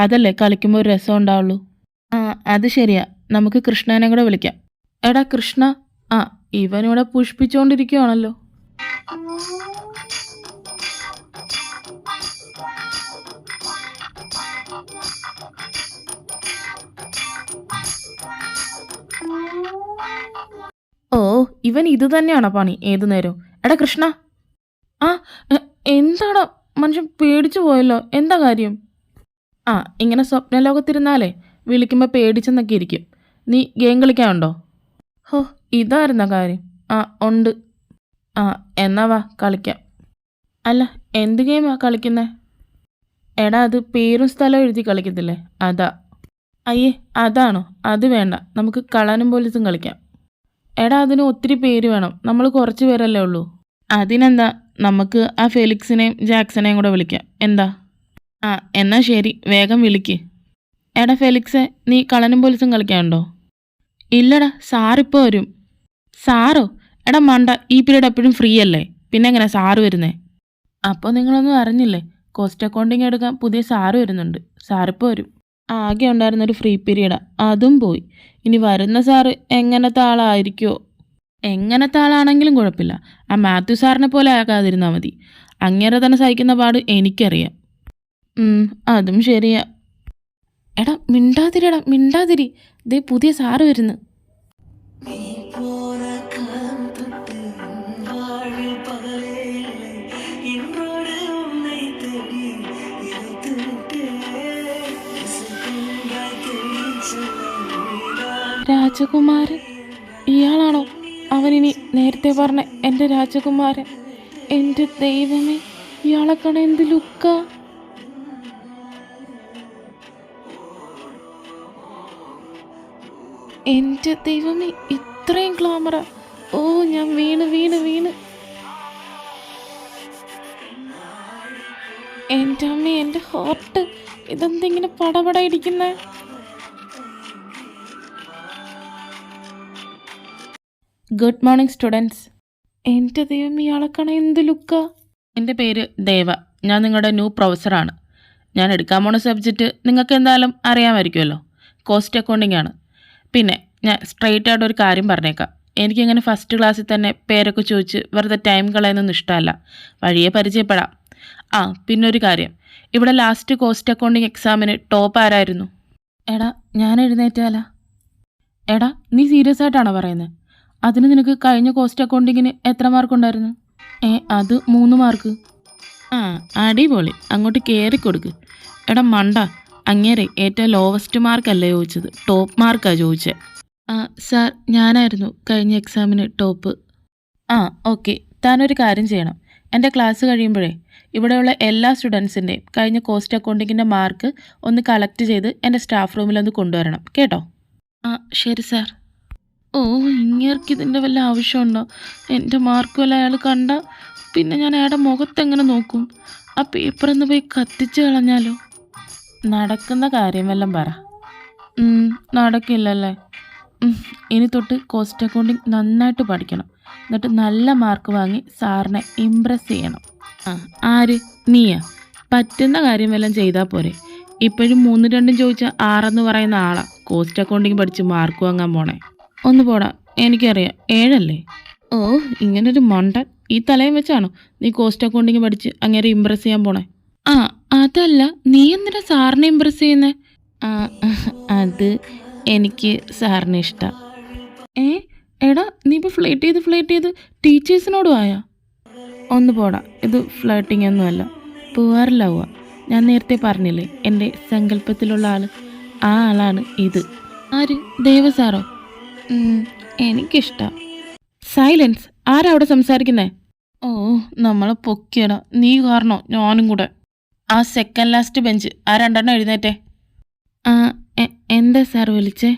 അതല്ലേ കളിക്കുമ്പോൾ ഒരു രസം ഉണ്ടാവുള്ളൂ. ആ, അത് ശരിയാ. നമുക്ക് കൃഷ്ണനെ കൂടെ വിളിക്കാം. എടാ കൃഷ്ണ. ആ, ഇവനിവിടെ പുഷ്പിച്ചുകൊണ്ടിരിക്കുകയാണല്ലോ. ഓ, ഇവൻ ഇത് തന്നെയാണോ പണി ഏതു നേരവും? എടാ കൃഷ്ണ. ആ, എന്താടാ മനുഷ്യൻ പേടിച്ചു പോയല്ലോ, എന്താ കാര്യം? ആ, ഇങ്ങനെ സ്വപ്നലോകത്തിരുന്നാലേ വിളിക്കുമ്പോൾ പേടിച്ചെന്നൊക്കെ ഇരിക്കും. നീ ഗെയിം കളിക്കാനുണ്ടോ? ഹോ, ഇതായിരുന്ന കാര്യം. ആ, ഉണ്ട്. ആ, എന്നാ വാ കളിക്കാം. അല്ല, എന്ത് ഗെയിമാ കളിക്കുന്നേ? എടാ, അത് പേരും സ്ഥലവും എഴുതി കളിക്കത്തില്ലേ, അതാ. അയ്യേ, അതാണോ? അത് വേണ്ട, നമുക്ക് കള്ളനും പോലീസും കളിക്കാം. എടാ, അതിന് ഒത്തിരി പേര് വേണം, നമ്മൾ കുറച്ച് പേരല്ലേ ഉള്ളൂ. അതിനെന്താ, നമുക്ക് ആ ഫെലിക്സിനെയും ജാക്സനെയും കൂടെ വിളിക്കാം, എന്താ? ആ, എന്നാ ശരി, വേഗം വിളിക്ക്. എടാ ഫെലിക്സെ, നീ കളനും പോലീസും കളിക്കാനുണ്ടോ? ഇല്ലടാ, സാറിപ്പോൾ വരും. സാറോ? എടാ മണ്ട, ഈ പീരീഡ് എപ്പോഴും ഫ്രീ അല്ലേ, പിന്നെ എങ്ങനെ സാറ് വരുന്നേ? അപ്പോൾ നിങ്ങളൊന്നും അറിഞ്ഞില്ലേ, കോസ്റ്റ് അക്കൗണ്ടിങ് എടുക്കാൻ പുതിയ സാറ് വരുന്നുണ്ട്. സാറിപ്പോൾ വരും. ആകെ ഉണ്ടായിരുന്നൊരു ഫ്രീ പീരീഡാ, അതും പോയി. ഇനി വരുന്ന സാറ് എങ്ങനത്തെ ആളായിരിക്കുമോ? എങ്ങനത്തെ ആളാണെങ്കിലും കുഴപ്പമില്ല, ആ മാത്യു സാറിനെ പോലെ ആകാതിരുന്നാൽ മതി. അങ്ങേരെ തന്നെ സഹിക്കുന്ന പാട് എനിക്കറിയാം. അതും ശരിയാ. എടാ മിണ്ടാതിരിടാ, മിണ്ടാതിരി. ദേ പുതിയ സാറ് വരുന്നു. രാജകുമാരൻ? ഇയാളാണോ അവനിനി നേരത്തെ പറഞ്ഞ എൻ്റെ രാജകുമാരൻ? എൻ്റെ ദൈവമേ, ഇയാളെ കാണാൻ എന്ത് ലുക്കാ! എൻ്റെ ദൈവമേ, ഇത്രയും ഗ്ലാമറാ! ഓ, ഞാൻ വീണ് വീണ് വീണ്. എൻ്റെ അമ്മ, എൻ്റെ ഹാർട്ട് ഇതെന്തിങ്ങനെ പടപട ഇടിക്കുന്നേ? Good morning students. എൻ്റെ ദൈവം, ഇയാളെ കാണാൻ എന്ത് ലുക്കാ! എൻ്റെ പേര് ദേവ, ഞാൻ നിങ്ങളുടെ ന്യൂ പ്രൊഫസറാണ്. ഞാൻ എടുക്കാൻ പോണ സബ്ജക്റ്റ് നിങ്ങൾക്ക് എന്തായാലും അറിയാമായിരിക്കുമല്ലോ, കോസ്റ്റ് അക്കൗണ്ടിങ് ആണ്. പിന്നെ ഞാൻ സ്ട്രെയിറ്റ് ആയിട്ട് ഒരു കാര്യം പറഞ്ഞേക്കാം, എനിക്കിങ്ങനെ ഫസ്റ്റ് ക്ലാസ്സിൽ തന്നെ പേരൊക്കെ ചോദിച്ച് വെറുതെ ടൈം കളയുന്നൊന്നും ഇഷ്ടമല്ല, വഴിയെ പരിചയപ്പെടാം. പിന്നെ ഒരു കാര്യം, ഇവിടെ ലാസ്റ്റ് കോസ്റ്റ് അക്കൗണ്ടിങ് എക്സാമിന് ടോപ്പ് ആരായിരുന്നു? എടാ ഞാൻ എഴുന്നേറ്റാല. എടാ നീ സീരിയസ് ആയിട്ടാണോ പറയുന്നത്? അതിന് നിനക്ക് കഴിഞ്ഞ കോസ്റ്റ് അക്കൗണ്ടിങ്ങിന് എത്ര മാർക്കുണ്ടായിരുന്നു? അത് 3 മാർക്ക്. അടിപൊളി, അങ്ങോട്ട് കയറിക്കൊടുക്ക്. എടാ മണ്ട, അങ്ങേരെ ഏറ്റവും ലോവസ്റ്റ് മാർക്കല്ലേ ചോദിച്ചത്, ടോപ്പ് മാർക്കാണ് ചോദിച്ചത്. സാർ, ഞാനായിരുന്നു കഴിഞ്ഞ എക്സാമിന് ടോപ്പ്. ഓക്കെ, താനൊരു കാര്യം ചെയ്യണം. എൻ്റെ ക്ലാസ് കഴിയുമ്പോഴേ ഇവിടെയുള്ള എല്ലാ സ്റ്റുഡൻസിൻ്റെയും കഴിഞ്ഞ കോസ്റ്റ് അക്കൗണ്ടിങ്ങിൻ്റെ മാർക്ക് ഒന്ന് കളക്ട് ചെയ്ത് എൻ്റെ സ്റ്റാഫ് റൂമിലൊന്ന് കൊണ്ടുവരണം കേട്ടോ. ശരി സാർ. ഇങ്ങേർക്കിതിൻ്റെ വല്ല ആവശ്യമുണ്ടോ? എൻ്റെ മാർക്ക് വല്ല അയാൾ കണ്ട പിന്നെ ഞാൻ അയാളുടെ മുഖത്തെങ്ങനെ നോക്കും? ആ പേപ്പറൊന്ന് പോയി കത്തിച്ച് കളഞ്ഞാലോ? നടക്കുന്ന കാര്യം വല്ലതും പറ. നടക്കില്ലല്ലേ? ഇനി തൊട്ട് കോസ്റ്റ് അക്കൗണ്ടിങ് നന്നായിട്ട് പഠിക്കണം, എന്നിട്ട് നല്ല മാർക്ക് വാങ്ങി സാറിനെ ഇംപ്രസ് ചെയ്യണം. ആര്? നീയാ? പറ്റുന്ന കാര്യം വല്ലതും ചെയ്താൽ പോരെ. ഇപ്പോഴും 3-2 ചോദിച്ചാൽ 6 പറയുന്ന ആളാ കോസ്റ്റ് അക്കൗണ്ടിങ് പഠിച്ച് മാർക്ക് വാങ്ങാൻ പോണേ. ഒന്ന് പോടാ, എനിക്കറിയാം 7 അല്ലേ. ഇങ്ങനൊരു മണ്ടൻ ഈ തലയും വെച്ചാണോ നീ കോസ്റ്റ് അക്കൗണ്ടിങ് പഠിച്ച് അങ്ങനെ ഇമ്പ്രസ് ചെയ്യാൻ പോണേ? അതല്ല, നീ എന്തിനാ സാറിനെ ഇമ്പ്രസ് ചെയ്യുന്നേ? അത് എനിക്ക് സാറിനെ ഇഷ്ടം. എടാ നീ ഇപ്പോൾ ഫ്ലേറ്റ് ചെയ്ത് ടീച്ചേഴ്സിനോടും ആയാ? ഒന്ന് പോടാ, ഇത് ഫ്ലേട്ടിംഗ് ഒന്നുമല്ല, പൂവാറിലാവുക. ഞാൻ നേരത്തെ പറഞ്ഞില്ലേ എൻ്റെ സങ്കല്പത്തിലുള്ള ആൾ, ആ ആളാണ് ഇത്. ആര്? ദേവ സാറോ? എനിക്കിഷ്ടം. സൈലൻസ്. ആരാ അവിടെ സംസാരിക്കുന്നേ? നമ്മളെ പൊക്കിയടാ, നീ കാരണോ ഞാനും കൂടെ. ആ സെക്കൻഡ് ലാസ്റ്റ് ബെഞ്ച്, ആ 2 എഴുന്നേറ്റേ. എന്താ സാർ വിളിച്ചേ?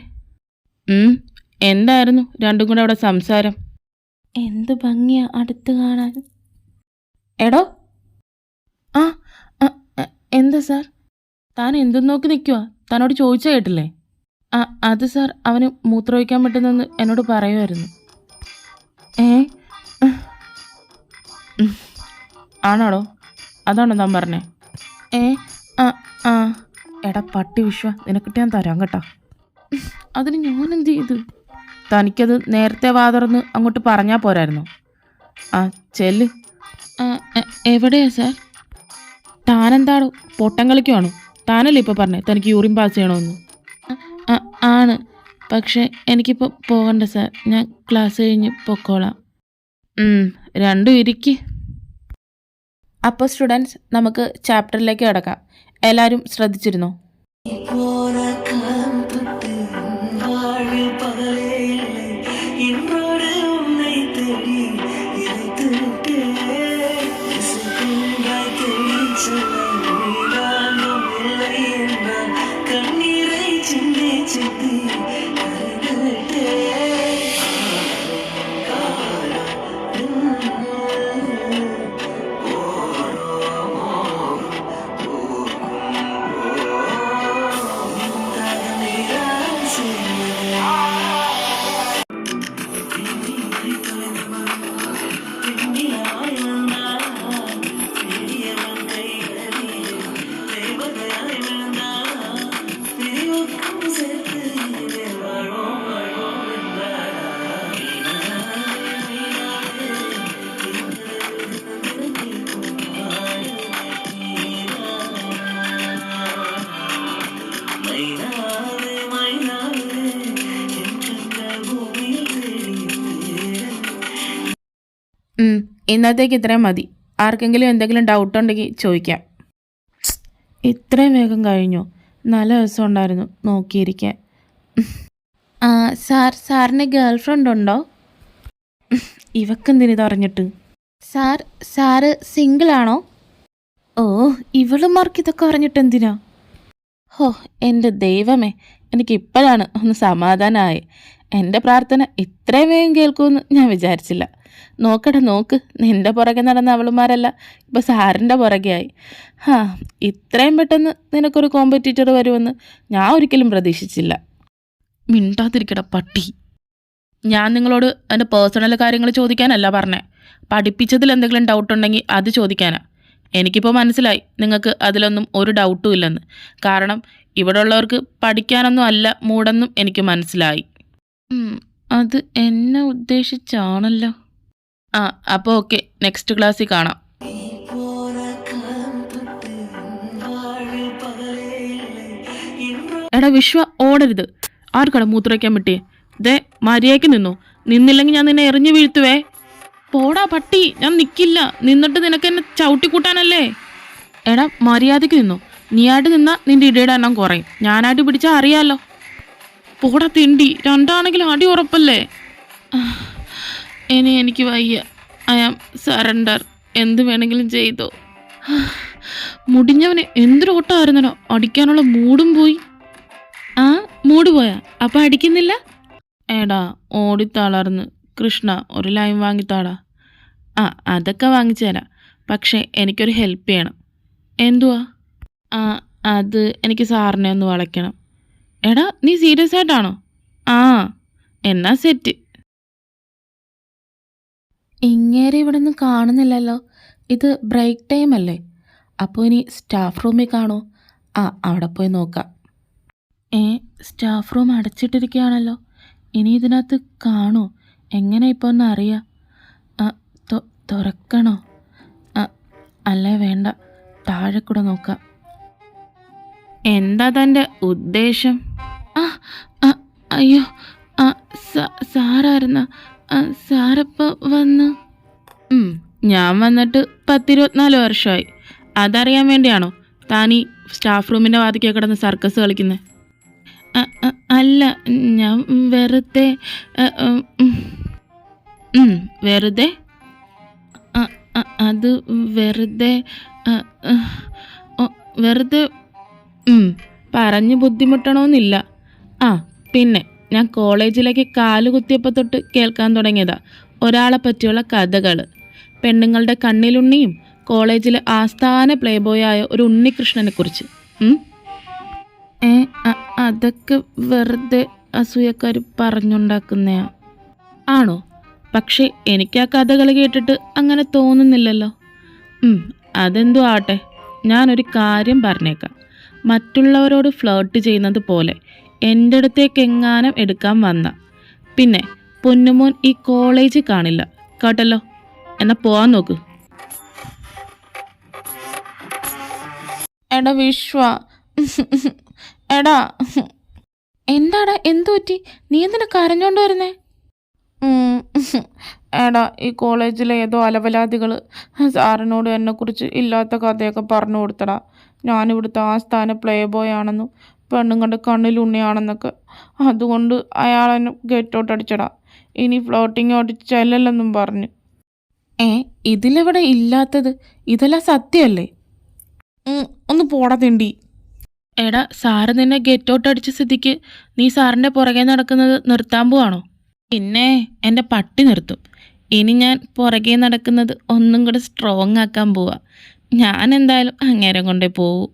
എന്തായിരുന്നു 2 കൂടെ അവിടെ സംസാരം? എന്ത് ഭംഗിയാ അടുത്ത് കാണാൻ. എടോ. എന്താ സാർ? താൻ എന്തും നോക്കി നിൽക്കുവാ? തന്നോട് ചോദിച്ചാൽ കേട്ടില്ലേ? അത് സാർ, അവന് മൂത്രമൊഴിക്കാൻ പറ്റുന്നെന്ന് എന്നോട് പറയുമായിരുന്നു. ആണോടോ? അതാണോ താൻ പറഞ്ഞേ? എടാ പട്ടി വിശ്വ, നിനക്കിട്ട് ഞാൻ തരാം കേട്ടോ. അതിന് ഞാൻ എന്ത് ചെയ്തു? തനിക്കത് നേരത്തെ വാതുറന്ന് അങ്ങോട്ട് പറഞ്ഞാൽ പോരായിരുന്നു? ചെല്ല്. എവിടെയാ സാർ? താനെന്താണോ പൊട്ടം കളിക്കുവാണോ? താനല്ലേ ഇപ്പോൾ പറഞ്ഞേ തനിക്ക് യൂറിൻ പാസ് ചെയ്യണമെന്ന്? ആണ്, പക്ഷേ എനിക്കിപ്പോൾ പോകണ്ട സാർ, ഞാൻ ക്ലാസ് കഴിഞ്ഞ് പൊക്കോളാം. രണ്ടും ഇരിക്ക്. അപ്പോൾ സ്റ്റുഡൻസ്, നമുക്ക് ചാപ്റ്ററിലേക്ക് കിടക്കാം. എല്ലാവരും ശ്രദ്ധിച്ചിരുന്നോ? ഇന്നത്തേക്ക് ഇത്രയും മതി. ആർക്കെങ്കിലും എന്തെങ്കിലും ഡൗട്ട് ഉണ്ടെങ്കിൽ ചോദിക്കാം. ഇത്രയും വേഗം കഴിഞ്ഞു? നല്ല ദിവസം ഉണ്ടായിരുന്നു നോക്കിയിരിക്കാൻ. സാറിന് ഗേൾ ഫ്രണ്ട് ഉണ്ടോ? ഇവക്കെന്തിനിത് അറിഞ്ഞിട്ട്? സാറ് സിംഗിളാണോ? ഓ, ഇവളുമാർക്ക് ഇതൊക്കെ അറിഞ്ഞിട്ട് എന്തിനാ? ഹോ, എൻ്റെ ദൈവമേ, എനിക്കിപ്പോഴാണ് ഒന്ന് സമാധാനമായി. എൻ്റെ പ്രാർത്ഥന ഇത്രയും വേഗം കേൾക്കുമെന്ന് ഞാൻ വിചാരിച്ചില്ല. നോക്ക്, നിൻ്റെ പുറകെ നടന്ന അവളുമാരല്ല ഇപ്പോൾ സാറിൻ്റെ പുറകെയായി. ഇത്രയും പെട്ടെന്ന് നിനക്കൊരു കോമ്പറ്റീറ്റർ വരുമെന്ന് ഞാൻ ഒരിക്കലും പ്രതീക്ഷിച്ചില്ല. മിണ്ടാതിരിക്കട പട്ടി. ഞാൻ നിങ്ങളോട് എൻ്റെ പേഴ്സണൽ കാര്യങ്ങൾ ചോദിക്കാനല്ല പറഞ്ഞേ, പഠിപ്പിച്ചതിൽ എന്തെങ്കിലും ഡൗട്ട് ഉണ്ടെങ്കിൽ അത് ചോദിക്കാനാ. എനിക്കിപ്പോൾ മനസ്സിലായി നിങ്ങൾക്ക് അതിലൊന്നും ഒരു ഡൗട്ടും ഇല്ലെന്ന്. കാരണം ഇവിടെ ഉള്ളവർക്ക് പഠിക്കാനൊന്നും അല്ല മൂടെന്നും എനിക്ക് മനസ്സിലായി. അത് എന്നെ ഉദ്ദേശിച്ചാണല്ലോ. അപ്പോൾ ഓക്കെ, നെക്സ്റ്റ് ക്ലാസ്സിൽ കാണാം. എടാ വിശ്വ, ഓടരുത്. ആർക്കടാ മൂത്രയ്ക്കാൻ പറ്റിയേ? ദേ മര്യാദയ്ക്ക് നിന്നോ, നിന്നില്ലെങ്കിൽ ഞാൻ നിന്നെ എറിഞ്ഞു വീഴ്ത്തുവേ. പോടാ പട്ടി, ഞാൻ നിൽക്കില്ല. നിന്നിട്ട് നിനക്ക് എന്നെ ചവിട്ടിക്കൂട്ടാനല്ലേ? എടാ മര്യാദയ്ക്ക് നിന്നോ. നീയായിട്ട് നിന്നാൽ നിന്റെ ഇടയുടെ എണ്ണം കുറയും. ഞാനായിട്ട് പിടിച്ചാൽ അറിയാമല്ലോ. പോടാ തിണ്ടി, രണ്ടാണെങ്കിലും അടി ഉറപ്പല്ലേ? എനിക്ക് വയ്യ. I am surrender. എന്ത് വേണമെങ്കിലും ചെയ്തോ. മുടിഞ്ഞവനെ എന്തൊരോട്ടമായിരുന്നല്ലോ, അടിക്കാനുള്ള മൂടും പോയി. മൂട് പോയാ? അപ്പം അടിക്കുന്നില്ല? എടാ ഓടിത്താളർന്ന്. കൃഷ്ണ, ഒരു ലൈൻ വാങ്ങിത്താടാ. അതൊക്കെ വാങ്ങിച്ചു തരാം, പക്ഷേ എനിക്കൊരു ഹെൽപ്പ് ചെയ്യണം. എന്തുവാ? അത് എനിക്ക് സാറിനെ ഒന്ന് വളയ്ക്കണം. എടാ നീ സീരിയസ് ആയിട്ടാണോ? എന്നാ സെറ്റ്. ഇങ്ങേരെ ഇവിടെ ഒന്നും കാണുന്നില്ലല്ലോ. ഇത് ബ്രേക്ക് ടൈം അല്ലേ? അപ്പോൾ ഇനി സ്റ്റാഫ് റൂമിൽ കാണോ? അവിടെ പോയി നോക്കാം. സ്റ്റാഫ് റൂം അടച്ചിട്ടിരിക്കുകയാണല്ലോ. ഇനി ഇതിനകത്ത് കാണോ? എങ്ങനെ ഇപ്പോൾ ഒന്ന് അറിയാം? തുറക്കണോ? അല്ലേ വേണ്ട, താഴെ കൂടെ നോക്കാം. എന്താ തൻ്റെ ഉദ്ദേശം? അയ്യോ, സാറായിരുന്ന? സാറപ്പോൾ വന്ന്? ഞാൻ വന്നിട്ട് 10-24 വർഷമായി. അതറിയാൻ വേണ്ടിയാണോ താൻ ഈ സ്റ്റാഫ് റൂമിൻ്റെ വാതിക്കൽ കിടന്ന് സർക്കസ് കളിക്കുന്നത്? അല്ല, ഞാൻ വെറുതെ. വെറുതെ? അത് വെറുതെ വെറുതെ പറഞ്ഞ് ബുദ്ധിമുട്ടണമെന്നില്ല. പിന്നെ ഞാൻ കോളേജിലേക്ക് കാല് കുത്തിയപ്പോൾ തൊട്ട് കേൾക്കാൻ തുടങ്ങിയതാ ഒരാളെ പറ്റിയുള്ള കഥകൾ. പെണ്ണുങ്ങളുടെ കണ്ണിലുണ്ണിയും കോളേജിലെ ആസ്ഥാന പ്ലേബോയായ ഒരു ഉണ്ണികൃഷ്ണനെ കുറിച്ച്. അതൊക്കെ വെറുതെ അസൂയക്കാർ പറഞ്ഞുണ്ടാക്കുന്നയാ. ആണോ? പക്ഷേ എനിക്ക് ആ കഥകൾ കേട്ടിട്ട് അങ്ങനെ തോന്നുന്നില്ലല്ലോ. അതെന്തോ ആട്ടെ, ഞാനൊരു കാര്യം പറഞ്ഞേക്കാം. മറ്റുള്ളവരോട് ഫ്ലേർട്ട് ചെയ്യുന്നത് പോലെ എൻ്റെ അടുത്തേക്ക് എങ്ങാനും എടുക്കാൻ വന്ന പിന്നെ പൊന്നുമോൻ ഈ കോളേജിൽ കാണില്ല കേട്ടല്ലോ. എന്നാ പോവാൻ നോക്ക്. എടാ വിശ്വ, എടാ. എന്താടാ, എന്തു പറ്റി? നീ എന്തിനാ കരഞ്ഞോണ്ട് വരുന്നേ? എടാ, ഈ കോളേജിലെ ഏതോ അലവലാദികൾ സാറിനോട് എന്നെക്കുറിച്ച് ഇല്ലാത്ത കഥയൊക്കെ പറഞ്ഞു കൊടുത്തടാ. ഞാനിവിടുത്തെ ആസ്ഥാന പ്ലേ ബോയ് ആണെന്നും പെണ്ണുങ്ങളുടെ കണ്ണിലുണ്ണിയാണെന്നൊക്കെ. അതുകൊണ്ട് അയാളെന്നെ ഗെറ്റ് ഔട്ട് അടിച്ചടാ. ഇനി ഫ്ലോട്ടിങ് ഓടിച്ച് ചെല്ലല്ലെന്നും പറഞ്ഞു. ഇതിലെവിടെ ഇല്ലാത്തത്? ഇതെല്ലാം സത്യമല്ലേ? ഒന്ന് പോടാ തിണ്ടി. എടാ, സാറ് നിന്നെ ഗെറ്റ് ഔട്ട് അടിച്ച സ്ഥിതിക്ക് നീ സാറിൻ്റെ പുറകെ നടക്കുന്നത് നിർത്താൻ പോവാണോ? പിന്നെ എൻ്റെ പട്ടി നിർത്തും. ഇനി ഞാൻ പുറകെ നടക്കുന്നത് ഒന്നും കൂടെ സ്ട്രോങ് ആക്കാൻ പോവാ. ഞാൻ എന്തായാലും അങ്ങേരം കൊണ്ടേ പോവൂ.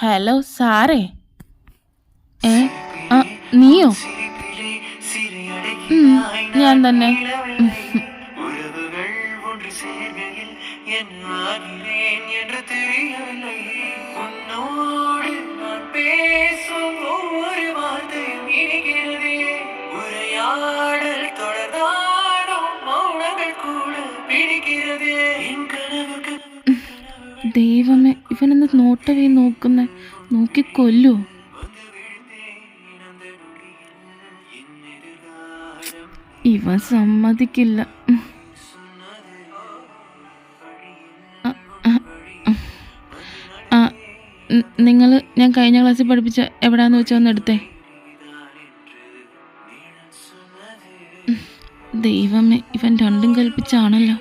ഹലോ സാറേ. ഏ ആ നീയോ? ഞാൻ തന്നെ. ദൈവമേ, ഇവനെന്ന് നോട്ടവേ നോക്കുന്നേ, നോക്കിക്കൊല്ലൂ. ഇവൻ സമ്മതിക്കില്ല. നിങ്ങൾ ഞാൻ കഴിഞ്ഞ ക്ലാസ്സിൽ പഠിപ്പിച്ച എവിടാന്ന് വെച്ചാൽ ഒന്ന് എടുത്തേ. ദൈവമേ, ഇവൻ രണ്ടും കൽപ്പിച്ചാണല്ലോ.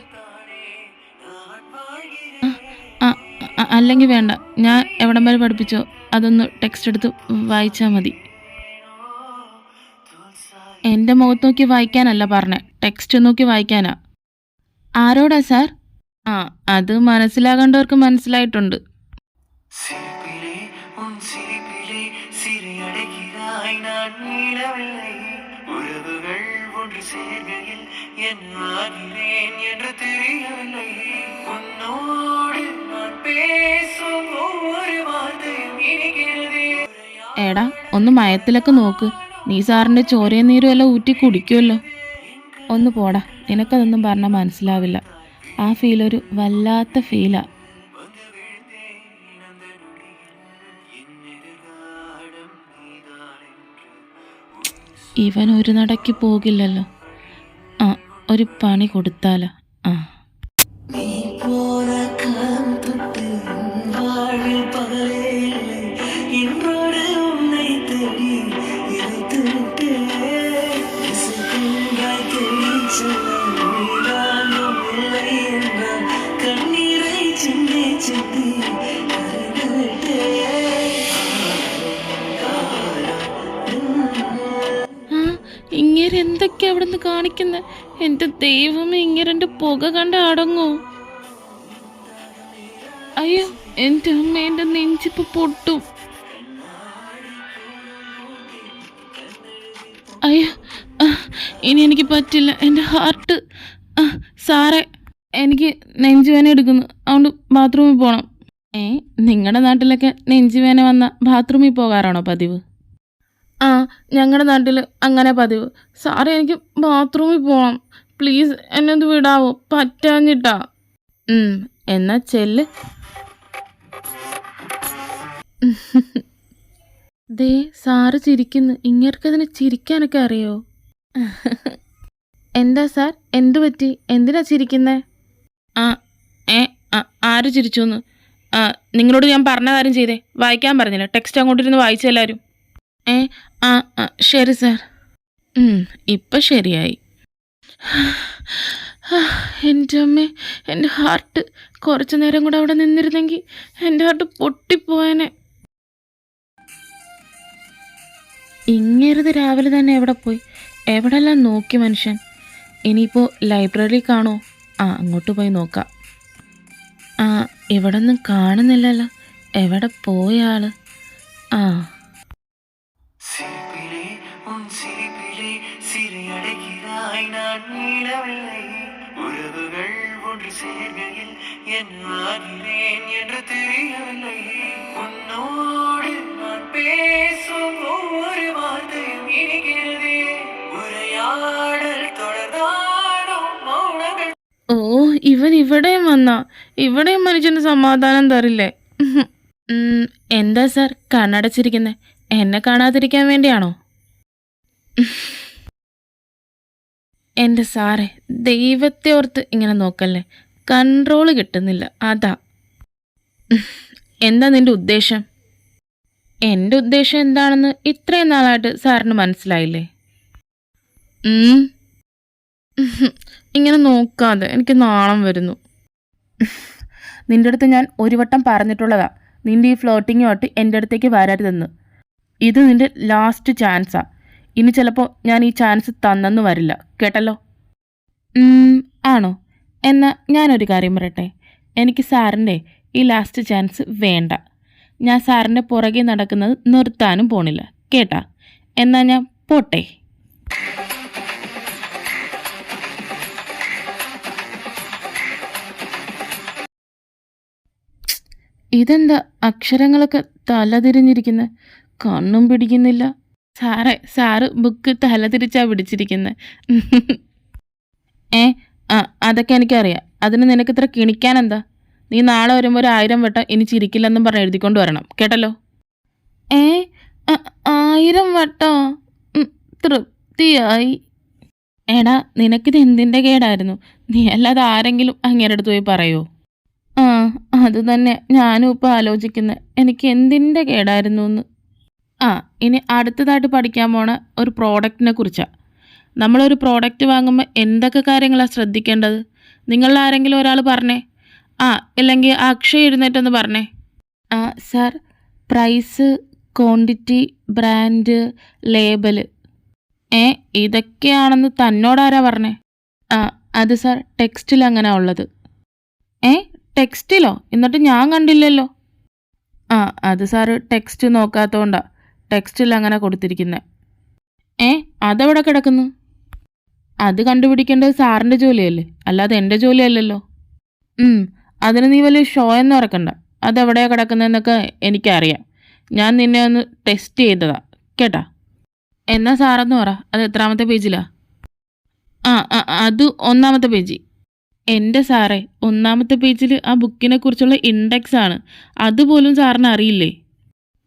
അല്ലെങ്കിൽ വേണ്ട, ഞാൻ എവിടം വരെ പഠിപ്പിച്ചോ അതൊന്ന് ടെക്സ്റ്റ് എടുത്ത് വായിച്ചാൽ മതി. എൻ്റെ മുഖത്ത് നോക്കി വായിക്കാനല്ല പറഞ്ഞേ, ടെക്സ്റ്റ് നോക്കി വായിക്കാനാ. ആരോടാ സാർ? അത് മനസ്സിലാകേണ്ടവർക്ക് മനസ്സിലായിട്ടുണ്ട്. എടാ, ഒന്ന് മയത്തിലൊക്കെ നോക്ക്. നീ സാറിൻ്റെ ചോരയും നീരും എല്ലാം ഊറ്റി കുടിക്കുമല്ലോ. ഒന്ന് പോടാ, നിനക്കതൊന്നും പറഞ്ഞാൽ മനസ്സിലാവില്ല. ആ ഫീലൊരു വല്ലാത്ത ഫീലാ. ഇവൻ ഒരു നടക്ക് പോകില്ലല്ലോ. ഒരു പണി കൊടുത്താലോ. ഇങ്ങനെ എന്തൊക്കെയാ അവിടെ നിന്ന് കാണിക്കുന്നത്? എൻ്റെ ദൈവമേ, ഇങ്ങനെ എൻ്റെ പുക കണ്ട് അടങ്ങോ? അയ്യോ എൻ്റെ അമ്മ, എൻ്റെ നെഞ്ചിപ്പ് പൊട്ടും. അയ്യോ, ഇനി എനിക്ക് പറ്റില്ല, എൻ്റെ ഹാർട്ട്. സാറേ, എനിക്ക് നെഞ്ചുവേന എടുക്കുന്നു, അതുകൊണ്ട് ബാത്റൂമിൽ പോകണം. നിങ്ങളുടെ നാട്ടിലൊക്കെ നെഞ്ചുവേന വന്ന ബാത്റൂമിൽ പോകാറാണോ പതിവ്? ഞങ്ങളുടെ നാട്ടിൽ അങ്ങനെ പതിവ്. സാറേ, എനിക്ക് ബാത്റൂമിൽ പോകണം, പ്ലീസ് എന്നെ ഒന്ന് വിടാവോ? പറ്റാഞ്ഞിട്ടാ. എന്നാ ചെല്ല്. ദേ സാറ് ചിരിക്കുന്നു. ഇങ്ങേർക്കതിന് ചിരിക്കാനൊക്കെ അറിയോ? എന്താ സാർ, എന്തു പറ്റി? എന്തിനാ ചിരിക്കുന്നേ? ആര് ചിരിച്ചോന്ന്? നിങ്ങളോട് ഞാൻ പറഞ്ഞ കാര്യം ചെയ്തേ, വായിക്കാൻ പറഞ്ഞില്ല, ടെക്സ്റ്റ് അങ്ങോട്ടിരുന്ന് വായിച്ചെല്ലാവരും. ശരി സാർ. ഇപ്പം ശരിയായി. എൻ്റെ അമ്മേ, എൻ്റെ ഹാർട്ട്. കുറച്ചു നേരം കൂടെ അവിടെ നിന്നിരുന്നെങ്കിൽ എൻ്റെ ഹാർട്ട് പൊട്ടിപ്പോയനെ. ഇങ്ങേരുത് രാവിലെ തന്നെ എവിടെ പോയി? എവിടെല്ലാം നോക്കി മനുഷ്യൻ. ഇനിയിപ്പോൾ ലൈബ്രറി കാണോ? അങ്ങോട്ട് പോയി നോക്കാം. ഇവിടെ ഒന്നും കാണുന്നില്ലല്ലോ. എവിടെ പോയ ആള്? ഓ, ഇവൻ ഇവിടെയും വന്നാ? ഇവിടെയും മനുഷ്യന് സമാധാനം തരില്ലേ? എന്താ സാർ കണ്ണടച്ചിരിക്കുന്നേ? എന്നെ കാണാതിരിക്കാൻ വേണ്ടിയാണോ? എൻ്റെ സാറേ, ദൈവത്തെ ഓർത്ത് ഇങ്ങനെ നോക്കല്ലേ, കൺട്രോള് കിട്ടുന്നില്ല, അതാ. എന്താ നിന്റെ ഉദ്ദേശം? എൻ്റെ ഉദ്ദേശം എന്താണെന്ന് ഇത്രയും നാളായിട്ട് സാറിന് മനസ്സിലായില്ലേ? ഇങ്ങനെ നോക്കാതെ, എനിക്ക് നാണം വരുന്നു. നിൻ്റെ അടുത്ത് ഞാൻ ഒരു വട്ടം പറഞ്ഞിട്ടുള്ളതാ, നിൻ്റെ ഈ ഫ്ലോട്ടിങ്ങുമായിട്ട് എൻ്റെ അടുത്തേക്ക് വരരുതെന്ന്. ഇത് നിൻ്റെ ലാസ്റ്റ് ചാൻസാ. ഇനി ചിലപ്പോൾ ഞാൻ ഈ ചാൻസ് തന്നെന്ന് വരില്ല, കേട്ടല്ലോ? ആണോ? എന്നാൽ ഞാനൊരു കാര്യം പറയട്ടെ, എനിക്ക് സാറിൻ്റെ ഈ ലാസ്റ്റ് ചാൻസ് വേണ്ട. ഞാൻ സാറിൻ്റെ പുറകെ നടക്കുന്നത് നിർത്താനും പോണില്ല കേട്ടാ. എന്നാ ഞാൻ പോട്ടെ. ഇതെന്താ അക്ഷരങ്ങളൊക്കെ തലതിരിഞ്ഞിരിക്കുന്നത്? കണ്ണും പിടിക്കുന്നില്ല. സാറ് ബുക്ക് തലതിരിച്ചാ പിടിച്ചിരിക്കുന്നത്. ആ അതൊക്കെ എനിക്കറിയാം. അതിന് നിനക്ക് ഇത്ര കിണിക്കാനെന്താ? നീ നാളെ വരുമ്പോൾ 1000 വട്ടം ഇനി ചിരിക്കില്ലെന്നും പറഞ്ഞ് എഴുതിക്കൊണ്ട് വരണം കേട്ടല്ലോ. 1000 വട്ടോ? തൃപ്തിയായി. എടാ നിനക്കിത് എന്തിൻ്റെ കേടായിരുന്നു? നീ അല്ലാതെ ആരെങ്കിലും അങ്ങേരുടെ അടുത്ത് പോയി പറയോ? അത് തന്നെ ഞാനും ഇപ്പോൾ ആലോചിക്കുന്നത്, എനിക്ക് എന്തിൻ്റെ കേടായിരുന്നു എന്ന്. ഇനി അടുത്തതായിട്ട് പഠിക്കാൻ പോണ ഒരു പ്രോഡക്റ്റിനെ കുറിച്ചാണ്. നമ്മളൊരു പ്രോഡക്റ്റ് വാങ്ങുമ്പോൾ എന്തൊക്കെ കാര്യങ്ങളാണ് ശ്രദ്ധിക്കേണ്ടത്? നിങ്ങളിൽ ആരെങ്കിലും ഒരാൾ പറഞ്ഞേ. ഇല്ലെങ്കിൽ അക്ഷയ് എഴുന്നേറ്റൊന്ന് പറഞ്ഞേ. Sir, price, quantity, brand, label. ഇതൊക്കെയാണെന്ന് തന്നോടാരാ പറഞ്ഞേ? അത് സാർ ടെക്സ്റ്റിൽ അങ്ങനെ ഉള്ളത്. ടെക്സ്റ്റിലോ? എന്നിട്ട് ഞാൻ കണ്ടില്ലല്ലോ. അത് സാറ് ടെക്സ്റ്റ് നോക്കാത്തതുകൊണ്ടാണ് ടെക്സ്റ്റിൽ അങ്ങനെ കൊടുത്തിരിക്കുന്നത്. അതെവിടെ കിടക്കുന്നു? അത് കണ്ടുപിടിക്കേണ്ടത് സാറിൻ്റെ ജോലിയല്ലേ, അല്ലാതെ എൻ്റെ ജോലിയല്ലല്ലോ. അതിന് നീ വലിയ ഷോ എന്ന് ഇറക്കണ്ട. അതെവിടെയാണ് കിടക്കുന്നതെന്നൊക്കെ എനിക്കറിയാം. ഞാൻ നിന്നെ ഒന്ന് ടെസ്റ്റ് ചെയ്തതാ കേട്ടാ. എന്നാ സാറെന്ന് പറ, അത് എത്രാമത്തെ പേജിലാ? അത് 1-ാമത്തെ പേജ്. എൻ്റെ സാറേ, 1-ാമത്തെ പേജിൽ ആ ബുക്കിനെ കുറിച്ചുള്ള ഇൻഡെക്സ് ആണ്. അതുപോലും സാറിന് അറിയില്ലേ?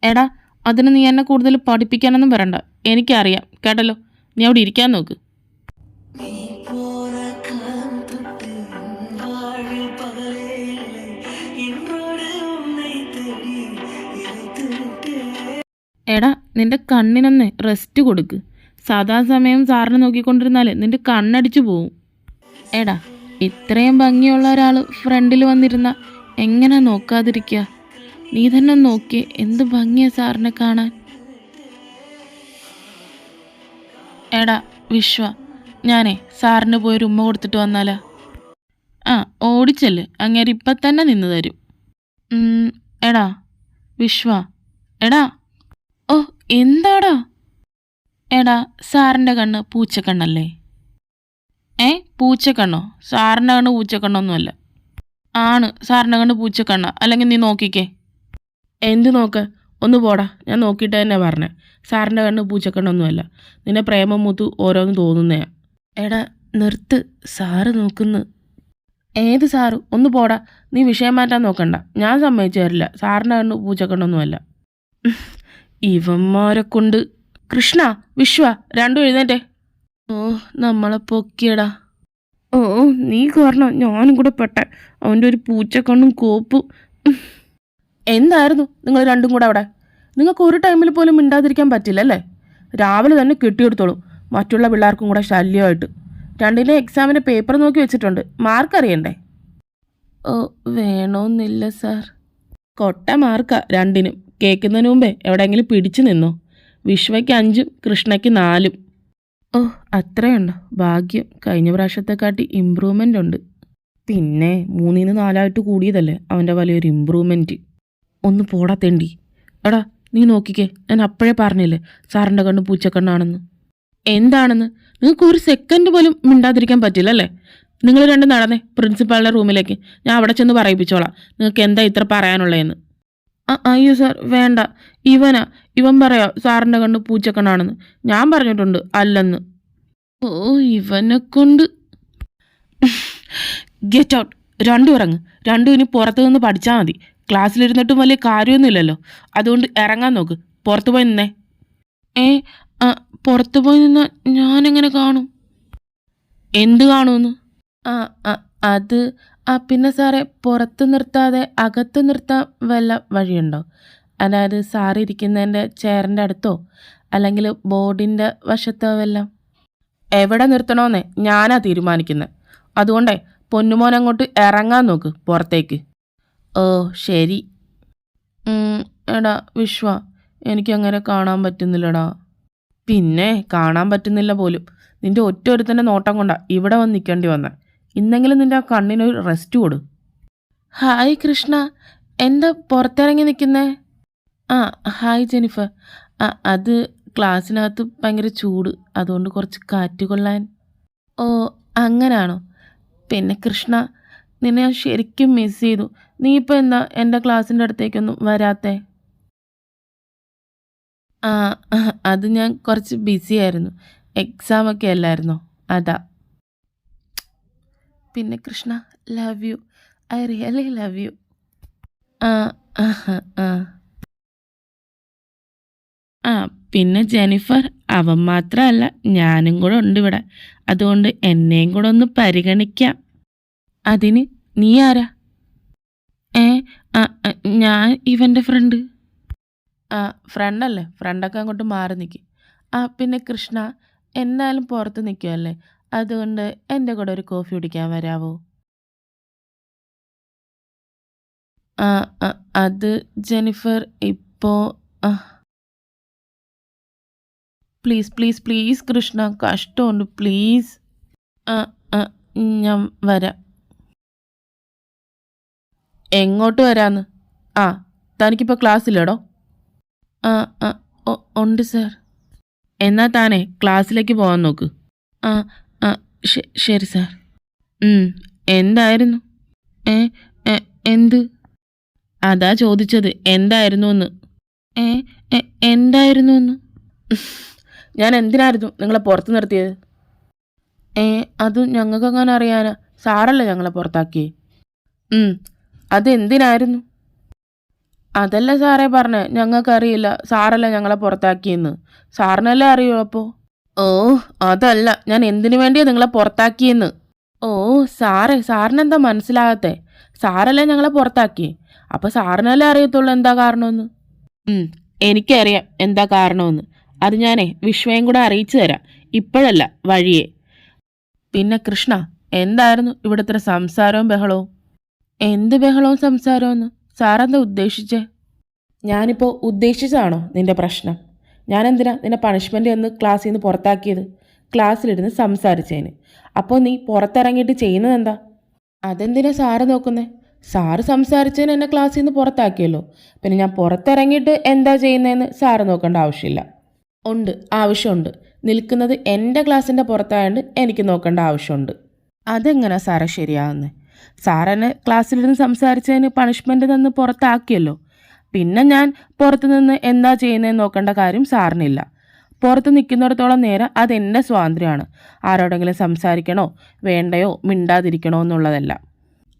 എടാ, അതിന് നീ എന്നെ കൂടുതൽ പഠിപ്പിക്കാനൊന്നും വരണ്ട. എനിക്കറിയാം കേട്ടല്ലോ. നീ അവിടെ ഇരിക്കാൻ നോക്ക്. എടാ, നിന്റെ കണ്ണിനൊന്ന് റെസ്റ്റ് കൊടുക്ക്. സദാസമയം സാറിനെ നോക്കിക്കൊണ്ടിരുന്നാൽ നിന്റെ കണ്ണടിച്ചു പോവും. എടാ, ഇത്രയും ഭംഗിയുള്ള ഒരാൾ ഫ്രണ്ടിൽ വന്നിരുന്ന എങ്ങനെ നോക്കാതിരിക്കുക? നീ തന്നെ നോക്കി, എന്ത് ഭംഗിയാ സാറിനെ കാണാൻ. എടാ വിശ്വ, ഞാനേ സാറിന് പോയൊരു ഉമ്മ കൊടുത്തിട്ട് വന്നാലാ? ഓടിച്ചല്ലേ, അങ്ങേര് ഇപ്പം തന്നെ നിന്ന് തരും. എടാ വിശ്വ, എടാ. എന്താടാ? എടാ, സാറിൻ്റെ കണ്ണ് പൂച്ചക്കണ്ണല്ലേ? പൂച്ചക്കണ്ണോ? സാറിൻ്റെ കണ്ണ് പൂച്ചക്കണ്ണൊന്നുമല്ല. ആണ്, സാറിൻ്റെ കണ്ണ് പൂച്ചക്കണ്ണ. അല്ലെങ്കിൽ നീ നോക്കിക്കേ. എന്ത് നോക്ക്? ഒന്ന് പോടാ. ഞാൻ നോക്കിയിട്ട് തന്നെ പറഞ്ഞേ, സാറിൻ്റെ കണ്ണ് പൂച്ചക്കണ്ണൊന്നുമല്ല. നിന്നെ പ്രേമം മൂത്ത് ഓരോന്ന് തോന്നുന്നേ. എടാ നിർത്ത്, സാറ് നോക്കുന്നു. ഏത് സാറ്? ഒന്ന് പോടാ. നീ വിഷയം മാറ്റാൻ നോക്കണ്ട. ഞാൻ സമ്മതിച്ചു തരില്ല. സാറിൻ്റെ കണ്ണ് പൂച്ചക്കണ്ണൊന്നുമല്ല. ഇവന്മാരെ കൊണ്ട്. കൃഷ്ണ, വിശ്വ, രണ്ടും എഴുന്നേറ്റേ. നമ്മളെ പൊക്കിയടാ. നീ കാരണം ഞാനും കൂടെ പെട്ടെ. അവൻ്റെ ഒരു പൂച്ചക്കണ്ണും കോപ്പും. എന്തായിരുന്നു നിങ്ങൾ രണ്ടും കൂടെ അവിടെ? നിങ്ങൾക്ക് ഒരു ടൈമിൽ പോലും മിണ്ടാതിരിക്കാൻ പറ്റില്ലല്ലേ? രാവിലെ തന്നെ കെട്ടിയെടുത്തോളൂ, മറ്റുള്ള പിള്ളേർക്കും കൂടെ ശല്യമായിട്ട്. രണ്ടിനെ എക്സാമിൻ്റെ പേപ്പർ നോക്കി വെച്ചിട്ടുണ്ട്, മാർക്ക് അറിയണ്ടേ? വേണമെന്നില്ല സാർ. കൊട്ട മാർക്കാ രണ്ടിനും. കേൾക്കുന്നതിന് മുമ്പേ എവിടെയെങ്കിലും പിടിച്ചു നിന്നോ. വിശ്വയ്ക്ക് 5, കൃഷ്ണയ്ക്ക് 4. അത്രയുണ്ടോ? ഭാഗ്യം. കഴിഞ്ഞ പ്രാവശ്യത്തെക്കാട്ടി ഇമ്പ്രൂവ്മെൻ്റ് ഉണ്ട്. പിന്നെ 3-ന് 4 കൂടിയതല്ലേ അവൻ്റെ വലിയൊരു ഇമ്പ്രൂവ്മെൻറ്റ്. ഒന്ന് പോടാ തെണ്ടി. എടാ നീ നോക്കിക്കേ, ഞാൻ അപ്പോഴേ പറഞ്ഞില്ലേ സാറിൻ്റെ കണ്ണ് പൂച്ചക്കണ്ണാണെന്ന്. എന്താണെന്ന്? നിങ്ങൾക്ക് ഒരു സെക്കൻഡ് പോലും മിണ്ടാതിരിക്കാൻ പറ്റില്ലല്ലേ? നിങ്ങൾ രണ്ടും നടന്നേ പ്രിൻസിപ്പാളിൻ്റെ റൂമിലേക്ക്. ഞാൻ അവിടെ ചെന്ന് പറയിപ്പിച്ചോളാം നിങ്ങൾക്ക് എന്താ ഇത്ര പറയാനുള്ളതെന്ന്. അയ്യോ സാർ വേണ്ട. ഇവൻ പറയാ സാറിൻ്റെ കണ്ണ് പൂച്ചക്കണ്ണാണെന്ന്. ഞാൻ പറഞ്ഞിട്ടുണ്ട് അല്ലെന്ന്. ഇവനെ കൊണ്ട്. Get out. രണ്ടും ഇറങ്ങ്. രണ്ടും ഇനി പുറത്തു നിന്ന് പഠിച്ചാൽ മതി. ക്ലാസ്സിലിരുന്നിട്ടും വലിയ കാര്യമൊന്നുമില്ലല്ലോ, അതുകൊണ്ട് ഇറങ്ങാൻ നോക്ക്. പുറത്തു പോയി നിന്നേ. പുറത്തു പോയി നിന്നാ ഞാനെങ്ങനെ കാണും? എന്ത് കാണുമെന്ന്? അത് പിന്നെ സാറേ, പുറത്ത് നിർത്താതെ അകത്ത് നിർത്താൻ വല്ല വഴിയുണ്ടോ? അതായത് സാറ് ഇരിക്കുന്നതിൻ്റെ ചെയറിൻ്റെ അടുത്തോ അല്ലെങ്കിൽ ബോർഡിൻ്റെ വശത്തോ വല്ല. എവിടെ നിർത്തണമെന്നേ ഞാനാ തീരുമാനിക്കുന്നത്. അതുകൊണ്ടേ പൊന്നുമോൻ അങ്ങോട്ട് ഇറങ്ങാൻ നോക്ക് പുറത്തേക്ക്. ശരി. എടാ വിശ്വ, എനിക്കങ്ങനെ കാണാൻ പറ്റുന്നില്ലടാ. പിന്നെ കാണാൻ പറ്റുന്നില്ല പോലും. നിൻ്റെ ഒറ്റൊരുത്തൻ്റെ നോട്ടം കൊണ്ടാ ഇവിടെ വന്ന് നിൽക്കേണ്ടി വന്നേ. ഇന്നെങ്കിലും നിൻ്റെ ആ കണ്ണിനൊരു റെസ്റ്റ് കൊടു. ഹായ് കൃഷ്ണ, എന്താ പുറത്തിറങ്ങി നിൽക്കുന്നേ? ആ ഹായ് ജെനിഫർ. അത് ക്ലാസ്സിനകത്ത് ഭയങ്കര ചൂട്, അതുകൊണ്ട് കുറച്ച് കാറ്റ് കൊള്ളാൻ. ഓ അങ്ങനാണോ? പിന്നെ കൃഷ്ണ, നിന്നെ ഞാൻ ശരിക്കും മിസ് ചെയ്തു. നീ ഇപ്പോൾ എന്താ എൻ്റെ ക്ലാസ്സിൻ്റെ അടുത്തേക്കൊന്നും വരാത്തെ? ആ അത് ഞാൻ കുറച്ച് ബിസി ആയിരുന്നു, എക്സാമൊക്കെ അല്ലായിരുന്നോ, അതാ. പിന്നെ Krishna, love U, I really love you. ആ ആ ആ ആ പിന്നെ ജെനിഫർ, അവൻ മാത്രമല്ല ഞാനും കൂടെ ഉണ്ട് ഇവിടെ, അതുകൊണ്ട് എന്നെയും കൂടെ ഒന്ന് പരിഗണിക്കാം. അതിന് നീ ആരാ? ഏ ആ ഞാൻ ഇവൻ്റെ ഫ്രണ്ട്. ആ ഫ്രണ്ടല്ലേ, ഫ്രണ്ടൊക്കെ അങ്ങോട്ട് മാറി നിൽക്കും. പിന്നെ കൃഷ്ണ, എന്നാലും പുറത്ത് നിൽക്കുമല്ലേ, അതുകൊണ്ട് എൻ്റെ കൂടെ ഒരു കോഫി കുടിക്കാൻ വരാവോ? ആ അത് ജെനിഫർ ഇപ്പോൾ പ്ലീസ് പ്ലീസ് പ്ലീസ് കൃഷ്ണ, കഷ്ടമുണ്ട്, പ്ലീസ്. ആ ആ ഞാൻ വരാം. എങ്ങോട്ട് വരാന്ന്? ആ തനിക്കിപ്പോൾ ക്ലാസ്സില്ലടോ? ആ ആ ഉണ്ട് സാർ. എന്നാൽ താനേ ക്ലാസ്സിലേക്ക് പോകാൻ നോക്ക്. ആ ആ ശരി സാർ. എന്തായിരുന്നു? ഏ എന്ത്? അതാ ചോദിച്ചത്, എന്തായിരുന്നു എന്ന്. ഏ എന്തായിരുന്നു എന്ന്? ഞാൻ എന്തിനായിരുന്നു നിങ്ങളെ പുറത്ത് നിർത്തിയത്? അത് ഞങ്ങൾക്കങ്ങനെ അറിയാനാ, സാറല്ലേ ഞങ്ങളെ പുറത്താക്കിയേ. അതെന്തിനായിരുന്നു? അതല്ല സാറേ പറഞ്ഞേ, ഞങ്ങൾക്കറിയില്ല സാറല്ല ഞങ്ങളെ പുറത്താക്കിയെന്ന്. സാറിനല്ലേ അറിയൂ അപ്പോൾ. ഓ അതല്ല, ഞാൻ എന്തിനു വേണ്ടിയാണ് നിങ്ങളെ പുറത്താക്കിയെന്ന്. ഓ സാറിനെന്താ മനസ്സിലാകത്തെ? സാറല്ലേ ഞങ്ങളെ പുറത്താക്കിയേ, അപ്പോൾ സാറിനല്ലേ അറിയത്തുള്ളൂ എന്താ കാരണമെന്ന്. എനിക്കറിയാം എന്താ കാരണമെന്ന്. അത് ഞാനേ വിശ്വയും കൂടെ അറിയിച്ചു തരാം, ഇപ്പോഴല്ല വഴിയേ. പിന്നെ കൃഷ്ണ, എന്തായിരുന്നു ഇവിടുത്തെ സംസാരവും ബഹളവും? എന്ത് ബഹളവും സംസാരവും? സാറെന്താ ഉദ്ദേശിച്ചേ? ഞാനിപ്പോൾ ഉദ്ദേശിച്ചതാണോ നിന്റെ പ്രശ്നം? ഞാനെന്തിനാ നിന്നെ പണിഷ്മെൻ്റ് എന്ന് ക്ലാസ്സിൽ നിന്ന് പുറത്താക്കിയത്? ക്ലാസ്സിലിരുന്ന് സംസാരിച്ചതിന്. അപ്പോൾ നീ പുറത്തിറങ്ങിയിട്ട് ചെയ്യുന്നത് എന്താ? അതെന്തിനാ സാറ് നോക്കുന്നേ? സാറ് സംസാരിച്ചതിന് എന്നെ ക്ലാസ്സിൽ നിന്ന് പുറത്താക്കിയല്ലോ, പിന്നെ ഞാൻ പുറത്തിറങ്ങിയിട്ട് എന്താ ചെയ്യുന്നതെന്ന് സാറ് നോക്കേണ്ട ആവശ്യമില്ല. ഉണ്ട്, ആവശ്യമുണ്ട്. നിൽക്കുന്നത് എൻ്റെ ക്ലാസ്സിൻ്റെ പുറത്തായതുകൊണ്ട് എനിക്ക് നോക്കേണ്ട ആവശ്യമുണ്ട്. അതെങ്ങനെ സാറേ ശരിയാകുന്നത്? സാറെന്നെ ക്ലാസ്സിലിരുന്ന് സംസാരിച്ചതിന് പണിഷ്മെൻ്റ് തന്ന് പുറത്താക്കിയല്ലോ, പിന്നെ ഞാൻ പുറത്തു നിന്ന് എന്താ ചെയ്യുന്നതെന്ന് നോക്കേണ്ട കാര്യം സാറിനില്ല. പുറത്ത് നിൽക്കുന്നിടത്തോളം നേരം അതെൻ്റെ സ്വാതന്ത്ര്യമാണ്. ആരോടെങ്കിലും സംസാരിക്കണോ വേണ്ടയോ മിണ്ടാതിരിക്കണോ എന്നുള്ളതല്ല.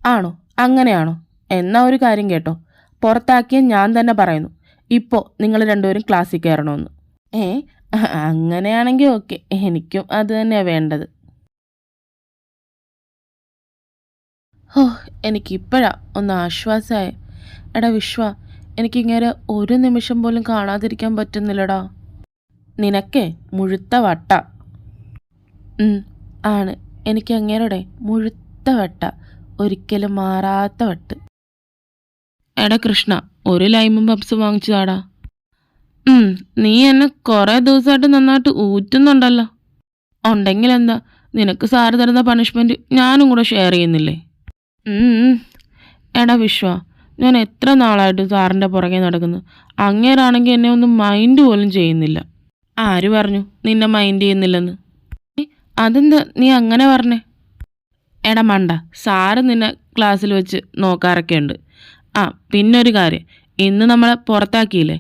ആണോ? അങ്ങനെയാണോ? എന്നാൽ ഒരു കാര്യം കേട്ടോ, പുറത്താക്കിയ ഞാൻ തന്നെ പറയുന്നു, ഇപ്പോൾ നിങ്ങൾ രണ്ടുപേരും ക്ലാസ്സിൽ കയറണമെന്ന്. അങ്ങനെയാണെങ്കിൽ ഓക്കെ, എനിക്കും അത് തന്നെയാണ് വേണ്ടത്. എനിക്കിപ്പോഴാ ഒന്ന് ആശ്വാസമായി. എടാ വിശ്വ, എനിക്കിങ്ങനെ ഒരു നിമിഷം പോലും കാണാതിരിക്കാൻ പറ്റുന്നില്ലടാ. നിനക്കേ മുഴുത്ത വട്ട. ആണ്, എനിക്ക് അങ്ങേരുടെ മുഴുത്ത വട്ട, ഒരിക്കലും മാറാത്ത വട്ട്. എടാ കൃഷ്ണ, ഒരു ലൈമും പപ്സും വാങ്ങിച്ചതാടാ. നീ എന്നെ കുറേ ദിവസമായിട്ട് നന്നായിട്ട് ഊറ്റുന്നുണ്ടല്ലോ. ഉണ്ടെങ്കിൽ എന്താ, നിനക്ക് സാറ് തരുന്ന പണിഷ്മെൻറ്റ് ഞാനും കൂടെ ഷെയർ ചെയ്യുന്നില്ലേ? എടാ വിശ്വ, ഞാൻ എത്ര നാളായിട്ട് സാറിൻ്റെ പുറകെ നടക്കുന്നു, അങ്ങേരാണെങ്കിൽ എന്നെ ഒന്നും മൈൻഡ് പോലും ചെയ്യുന്നില്ല. ആര് പറഞ്ഞു നിന്നെ മൈൻഡ് ചെയ്യുന്നില്ലെന്ന്? അതെന്താ നീ അങ്ങനെ പറഞ്ഞേ? എടാ മണ്ട, സാറ് നിന്നെ ക്ലാസ്സിൽ വെച്ച് നോക്കാറൊക്കെ ഉണ്ട്. പിന്നൊരു കാര്യം, ഇന്ന് നമ്മളെ പുറത്താക്കിയില്ലേ,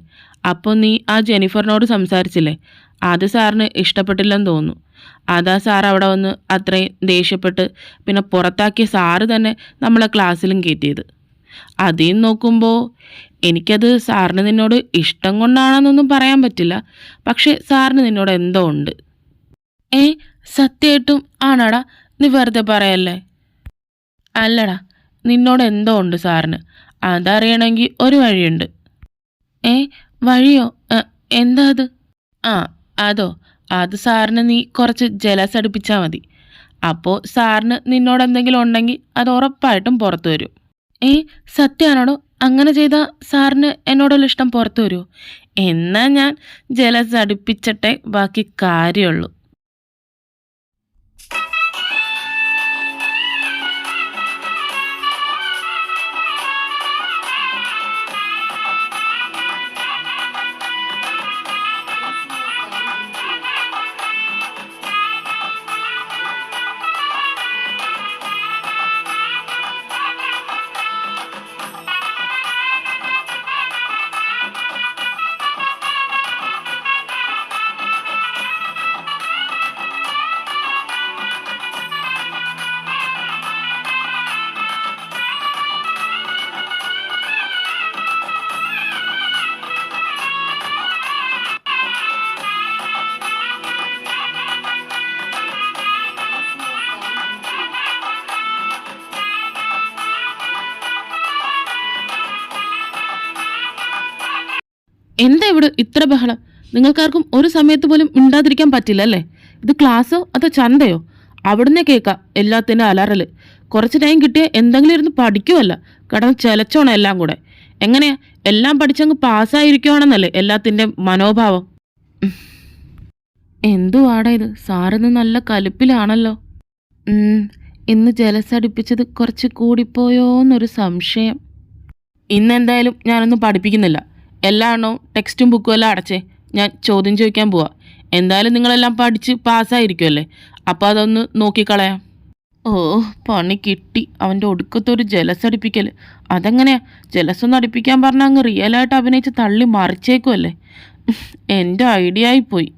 അപ്പോൾ നീ ആ ജെനിഫറിനോട് സംസാരിച്ചില്ലേ, അത് സാറിന് ഇഷ്ടപ്പെട്ടില്ലെന്ന് തോന്നുന്നു. അതാ സാർ അവിടെ വന്ന് അത്രയും ദേഷ്യപ്പെട്ട് പിന്നെ പുറത്താക്കിയ സാറ് തന്നെ നമ്മളെ ക്ലാസ്സിലും കയറ്റിയത്. അതിൽ നോക്കുമ്പോൾ എനിക്കത് സാറിന് നിന്നോട് ഇഷ്ടം കൊണ്ടാണെന്നൊന്നും പറയാൻ പറ്റില്ല, പക്ഷേ സാറിന് നിന്നോട് എന്തോ ഉണ്ട്. സത്യമായിട്ടും ആണാടാ? നീ വെറുതെ പറയല്ലേ. അല്ലടാ, നിന്നോട് എന്തോ ഉണ്ട് സാറിന്, അതറിയണമെങ്കിൽ ഒരു വഴിയുണ്ട്. വഴിയോ? എന്താ അത്? അതോ, അത് സാറിന് നീ കുറച്ച് ജലസ് അടുപ്പിച്ചാൽ മതി. അപ്പോൾ സാറിന് നിന്നോട് എന്തെങ്കിലും ഉണ്ടെങ്കിൽ അത് ഉറപ്പായിട്ടും പുറത്തു വരും. സത്യമാണോടോ? അങ്ങനെ ചെയ്താൽ സാറിന് എന്നോടുള്ള ഇഷ്ടം പുറത്തു വരുമോ? എന്നാൽ ഞാൻ ജലസ് അടുപ്പിച്ചിട്ടേ ബാക്കി കാര്യമുള്ളൂ. എന്താ ഇവിടെ ഇത്ര ബഹളം? നിങ്ങൾക്കാർക്കും ഒരു സമയത്ത് പോലും മിണ്ടാതിരിക്കാൻ പറ്റില്ല അല്ലേ? ഇത് ക്ലാസ്സോ അതോ ചന്തയോ? അവിടുന്ന് കേൾക്കാം എല്ലാത്തിൻ്റെ അലറല്. കുറച്ച് ടൈം കിട്ടിയ എന്തെങ്കിലും ഇരുന്ന് പഠിക്കുമല്ല, കിടന്ന് ചെലച്ചോണം എല്ലാം കൂടെ. എങ്ങനെയാ എല്ലാം പഠിച്ചങ്ങ് പാസ്സായിരിക്കുവാണെന്നല്ലേ എല്ലാത്തിൻ്റെ മനോഭാവം? എന്തുവാടാ ഇത്? സാറിന്ന് നല്ല കലിപ്പിലാണല്ലോ. ഇന്ന് ജലസടിപ്പിച്ചത് കുറച്ച് കൂടിപ്പോയോന്നൊരു സംശയം. ഇന്നെന്തായാലും ഞാനൊന്നും പഠിപ്പിക്കുന്നില്ല. എല്ലാ എണ്ണവും ടെക്സ്റ്റും ബുക്കും എല്ലാം അടച്ചേ. ഞാൻ ചോദ്യം ചോദിക്കാൻ പോവാ. എന്തായാലും നിങ്ങളെല്ലാം പഠിച്ച് പാസ്സായിരിക്കുമല്ലേ, അപ്പോൾ അതൊന്ന് നോക്കിക്കളയാം. ഓ, പണി കിട്ടി. അവൻ്റെ ഒടുക്കത്തൊരു ജലസടിപ്പിക്കൽ. അതെങ്ങനെയാ? ജലസൊന്നും അടുപ്പിക്കാൻ പറഞ്ഞാൽ അങ്ങ് റിയലായിട്ട് അഭിനയിച്ച് തള്ളി മറിച്ചേക്കുമല്ലേ. എൻ്റെ ഐഡിയ ആയിപ്പോയി.